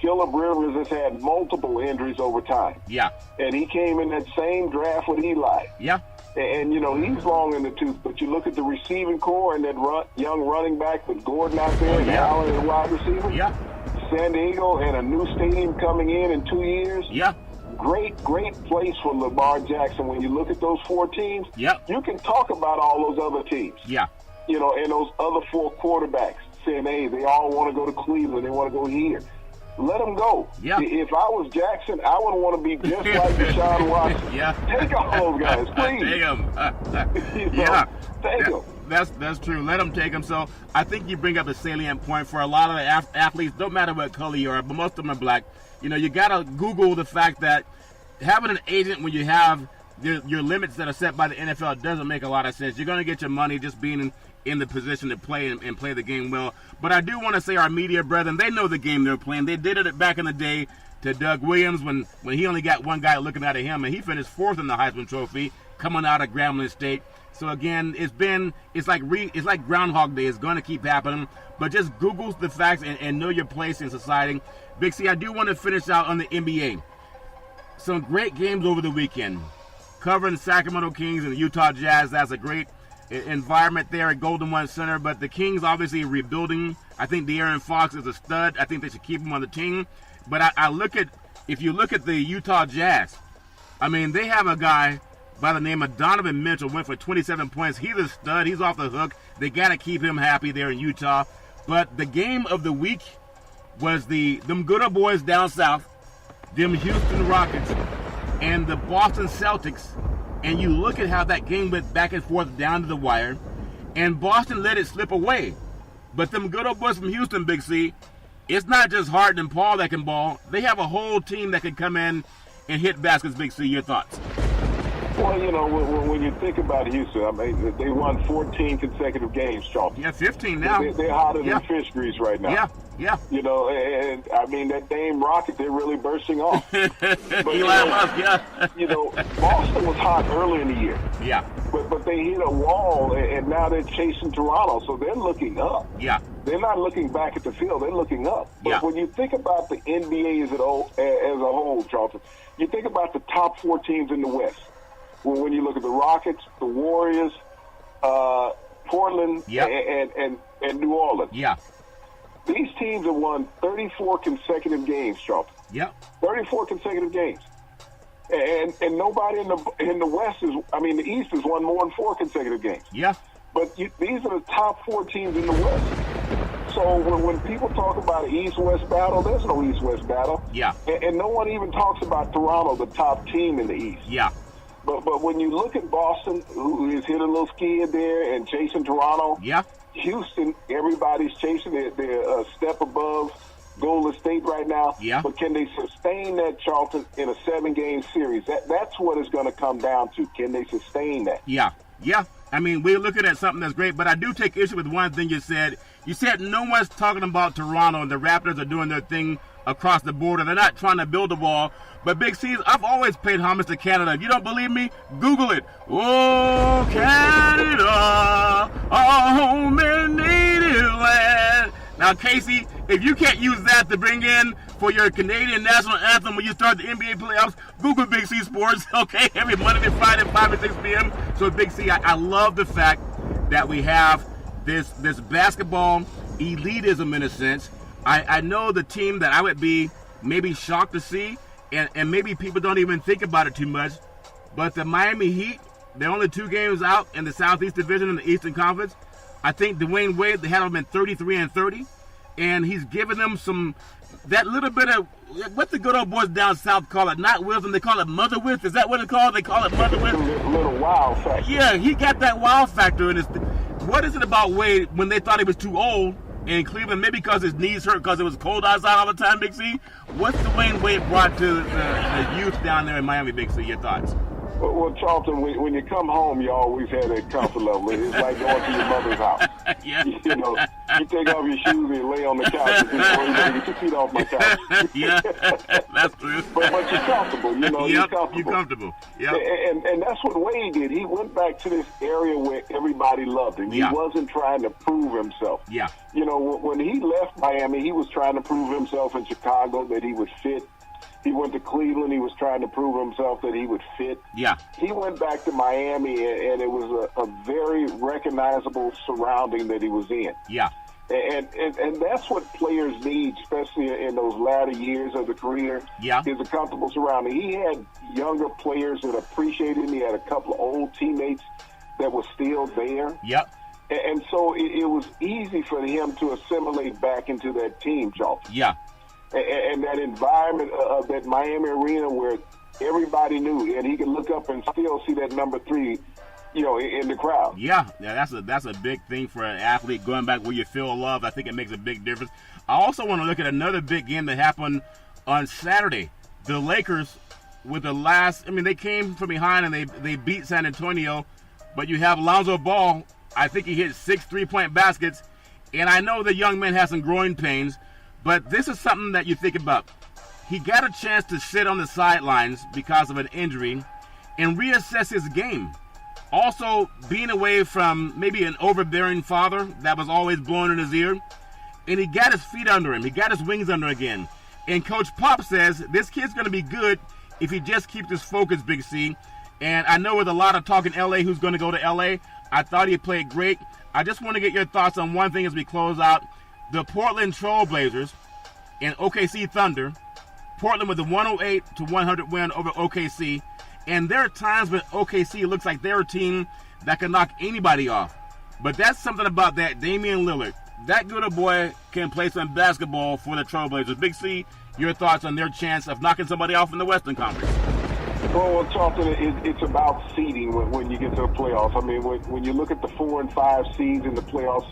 Phillip Rivers has had multiple injuries over time. Yeah. And he came in that same draft with Eli. Yeah. And, he's long in the tooth. But you look at the receiving core and that young running back with Gordon out there and Allen and wide receiver. Yeah. San Diego and a new stadium coming in 2 years. Yeah. Great place for Lamar Jackson. When you look at those 4 teams, Yeah. you can talk about all those other teams. Yeah. And those other 4 quarterbacks saying, hey, they all want to go to Cleveland. They want to go here. Let them go. Yeah. If I was Jackson, I would want to be just like Deshaun Watson. Yeah. Take all those guys, please. Take them. Take them. That's true. Let them take them. So I think you bring up a salient point for a lot of the athletes. Don't matter what color you are, but most of them are black. You got to Google the fact that having an agent when you have your limits that are set by the NFL doesn't make a lot of sense. You're going to get your money just being in the position to play and play the game well. But I do want to say our media brethren, they know the game they're playing. They did it back in the day to Doug Williams when he only got one guy looking at him, and he finished 4th in the Heisman Trophy coming out of Grambling State. So again, it's like Groundhog Day. It's going to keep happening. But just Google the facts and know your place in society. Big C, I do want to finish out on the NBA. Some great games over the weekend. Covering the Sacramento Kings and the Utah Jazz. That's a great environment there at Golden One Center. But the Kings obviously rebuilding. I think De'Aaron Fox is a stud. I think they should keep him on the team. But if you look at the Utah Jazz, they have a guy by the name of Donovan Mitchell, went for 27 points. He's a stud. He's off the hook. They got to keep him happy there in Utah. But the game of the week was them good old boys down south, them Houston Rockets, and the Boston Celtics. And you look at how that game went back and forth down to the wire, and Boston let it slip away. But them good old boys from Houston, Big C, it's not just Harden and Paul that can ball. They have a whole team that can come in and hit baskets, Big C. Your thoughts? Well, when you think about Houston, they won 14 consecutive games, Charlton. Yeah, 15 now. They're hotter than fish grease right now. Yeah. And that Dame Rocket, they're really bursting off. But, Elon Musk, Boston was hot early in the year. Yeah. But they hit a wall, and now they're chasing Toronto, so they're looking up. Yeah. They're not looking back at the field. They're looking up. But when you think about the NBA as a whole, Charlton, you think about the top 4 teams in the West. When you look at the Rockets, the Warriors, Portland, and New Orleans. Yeah. These teams have won 34 consecutive games, Charlton. Yeah. 34 consecutive games. And nobody in the West the East has won more than 4 consecutive games. Yeah. But these are the top 4 teams in the West. So when people talk about an East-West battle, there's no East-West battle. Yeah. And no one even talks about Toronto, the top team in the East. Yeah. But when you look at Boston, who is hitting a little skid there and chasing Toronto, Houston, everybody's chasing. They're a step above Golden State right now. Yeah. But can they sustain that, Charlton, in a 7-game series? That's what it's going to come down to. Can they sustain that? Yeah. Yeah. We're looking at something that's great, but I do take issue with one thing you said. You said no one's talking about Toronto and the Raptors are doing their thing across the border. They're not trying to build a wall. But Big C's, I've always paid homage to Canada. If you don't believe me, Google it. Oh, Canada, our home and native land. Now, Casey, if you can't use that to bring in for your Canadian national anthem when you start the NBA playoffs, Google Big C Sports, okay? Every Monday to Friday, 5 and 6 p.m. So, Big C, I love the fact that we have this basketball elitism in a sense. I know the team that I would be maybe shocked to see, and maybe people don't even think about it too much, but the Miami Heat, they're only 2 games out in the Southeast Division in the Eastern Conference. I think Dwayne Wade, they had them in 33-30, and he's given them that little bit of, what the good old boys down south call it, not wisdom, they call it mother wit. Is that what it's called? They call it mother wit? A little wow factor. Yeah, he got that wow factor in his. What is it about Wade when they thought he was too old, in Cleveland, maybe because his knees hurt because it was cold outside all the time, Big C. What's Dwayne Wade brought to the youth down there in Miami, Big C? Your thoughts? Well, Charlton, when you come home, you always have that comfort level. It's like going to your mother's house. Yeah. You know, you take off your shoes and you lay on the couch and think, you better get your feet off my couch. Yeah, that's true. But you're comfortable, you know. Yep, you're comfortable. Yep. And that's what Wade did. He went back to this area where everybody loved him. He Yeah. wasn't trying to prove himself. Yeah. You know, when he left Miami, he was trying to prove himself in Chicago that he would fit. He went to Cleveland. He was trying to prove himself that he would fit. Yeah. He went back to Miami, and it was a very recognizable surrounding that he was in. Yeah. And that's what players need, especially in those latter years of the career, Yeah. is a comfortable surrounding. He had younger players that appreciated him. He had a couple of old teammates that were still there. Yep. And so it was easy for him to assimilate back into that team, Charlton. Yeah. And that environment of that Miami arena where everybody knew, and he could look up and still see that number 3, you know, in the crowd. Yeah, that's a big thing for an athlete, going back where you feel love. I think it makes a big difference. I also want to look at another big game that happened on Saturday. The Lakers, with the last, they came from behind and they beat San Antonio, but you have Lonzo Ball. I think he hit 6 3-point baskets, and I know the young man has some growing pains, but this is something that you think about. He got a chance to sit on the sidelines because of an injury and reassess his game. Also, being away from maybe an overbearing father that was always blowing in his ear, and he got his feet under him. He got his wings under again. And Coach Pop says this kid's going to be good if he just keeps his focus, Big C. And I know with a lot of talk in L.A. who's going to go to L.A., I thought he played great. I just want to get your thoughts on one thing as we close out. The Portland Trail Blazers and OKC Thunder. Portland with a 108-100 win over OKC. And there are times when OKC looks like they're a team that can knock anybody off. But that's something about that Damian Lillard. That good a boy can play some basketball for the Trailblazers. Big C, your thoughts on their chance of knocking somebody off in the Western Conference? Well, Charlton, it's about seeding when you get to the playoffs. When you look at the 4 and 5 seeds in the playoffs,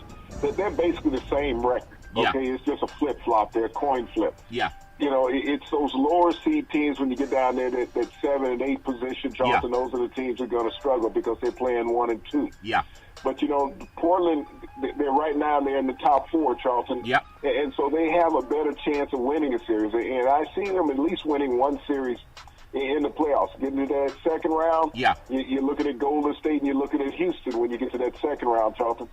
they're basically the same record. Okay, Yeah. It's just a flip-flop. They're a coin flip. Yeah. You know, it's those lower seed teams when you get down there, that 7 and 8 position, Charlton, those are the teams that are going to struggle because they're playing 1 and 2. Yeah. But, you know, Portland, they're right now, they're in the top 4, Charlton. Yeah. And so they have a better chance of winning a series. And I see them at least winning one series in the playoffs. Getting to that second round, Yeah. you're looking at Golden State and you're looking at Houston when you get to that second round, Charlton.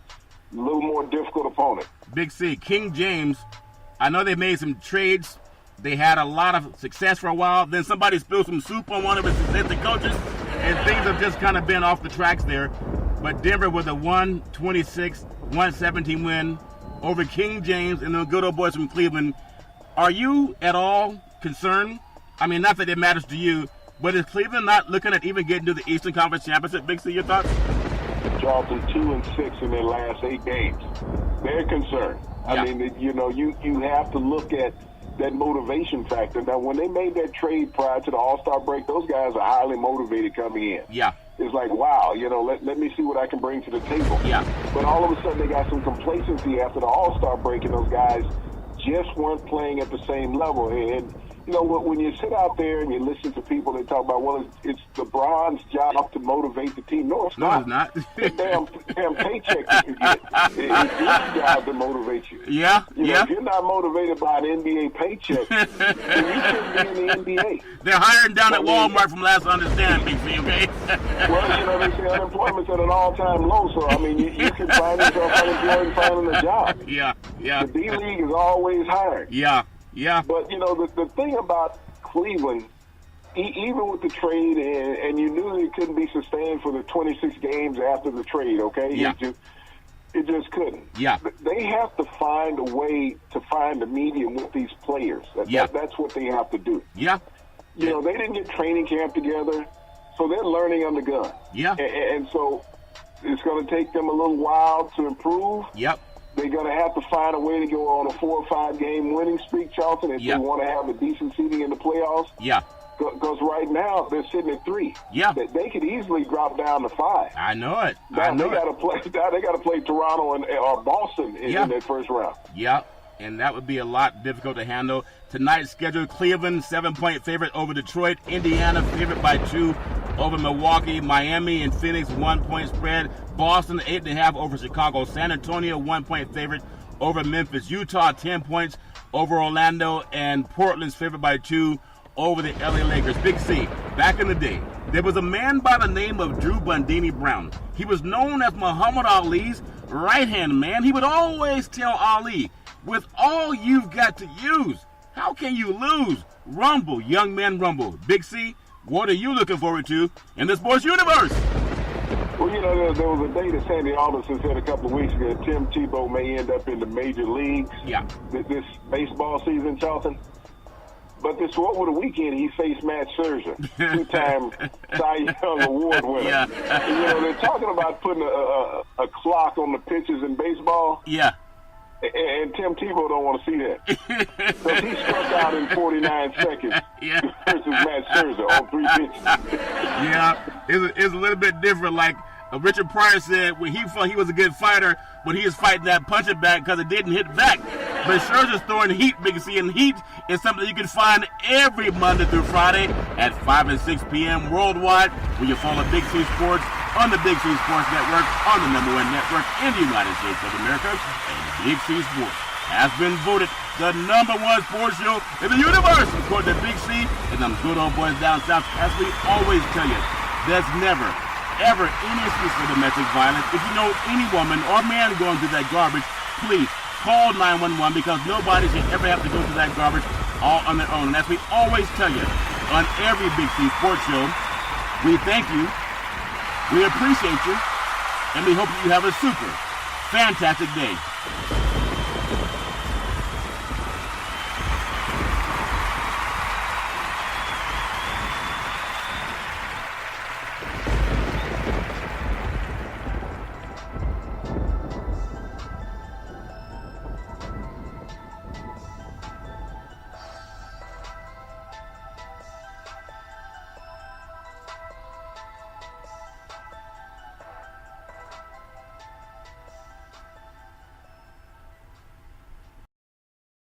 A little more difficult opponent. Big C, King James, I know they made some trades. They had a lot of success for a while. Then somebody spilled some soup on one of his assistant coaches, and things have just kind of been off the tracks there. But Denver with a 126-117 win over King James and the good old boys from Cleveland. Are you at all concerned? Not that it matters to you, but is Cleveland not looking at even getting to the Eastern Conference Championship? Big C, your thoughts? Charlton 2 and 6 in their last 8 games. They're concerned. Yeah. You have to look at that motivation factor. Now, when they made that trade prior to the All-Star break, those guys are highly motivated coming in. Yeah. It's like, wow, let me see what I can bring to the table. Yeah. But all of a sudden, they got some complacency after the All-Star break, and those guys just weren't playing at the same level. And when you sit out there and you listen to people, they talk about, well, it's LeBron's job to motivate the team. No, it's not. No, it's not. damn paycheck that you get. It's his job to motivate you. Yeah, If you're not motivated by an NBA paycheck, then you shouldn't be in the NBA. They're hiring down at Walmart from last understand, Big C, okay? Well, they say unemployment's at an all-time low, so, you can find yourself unemployed finding a job. Yeah. The D-League is always hiring. Yeah. But, the thing about Cleveland, even with the trade, and you knew it couldn't be sustained for the 26 games after the trade, okay? Yeah. It just couldn't. Yeah. They have to find a way to find a medium with these players. That's what they have to do. Yeah. They didn't get training camp together, so they're learning on the gun. Yeah. And so it's going to take them a little while to improve. Yep. They're going to have to find a way to go on a 4 or 5 game winning streak, Charlton, if they want to have a decent seeding in the playoffs. Yeah. Because right now they're sitting at 3. Yeah. They could easily drop down to 5. I know it. Now they got to play Toronto or Boston in that first round. Yeah, and that would be a lot difficult to handle. Tonight's schedule: Cleveland 7-point favorite over Detroit, Indiana favorite by 2 over Milwaukee, Miami and Phoenix 1-point spread, Boston 8.5 over Chicago, San Antonio 1-point favorite over Memphis, Utah 10 points over Orlando, and Portland's favorite by 2 over the LA Lakers. Big C, back in the day, there was a man by the name of Drew Bundini Brown. He was known as Muhammad Ali's right-hand man. He would always tell Ali, with all you've got to use, how can you lose? Rumble, young men, rumble. Big C, what are you looking forward to in the sports universe? Well, you know, there was a day that Sandy Alderson said a couple of weeks ago, Tim Tebow may end up in the major leagues this baseball season, Charlton. But over the weekend, he faced Matt Scherzer, 2-time Cy Young Award winner. Yeah. And, you know, they're talking about putting a clock on the pitches in baseball. Yeah. And Tim Tebow don't want to see that. Because he struck out in 49 seconds versus Matt Scherzer on 3 pitches. Yeah, it's a little bit different. Like Richard Pryor said, when he felt he was a good fighter, when he was fighting that punching bag because it didn't hit back. But Scherzer's throwing heat, Big C, and heat is something you can find every Monday through Friday at 5 and 6 p.m. worldwide when you follow Big C Sports on the Big C Sports Network, on the #1 network in the United States of America. And Big C Sports has been voted the #1 sports show in the universe, according to Big C and them good old boys down south. As we always tell you, there's never, ever any excuse for domestic violence. If you know any woman or man going through that garbage, please call 911 because nobody should ever have to go through that garbage all on their own. And as we always tell you on every Big C Sports show, we thank you, we appreciate you, and we hope you have a super fantastic day.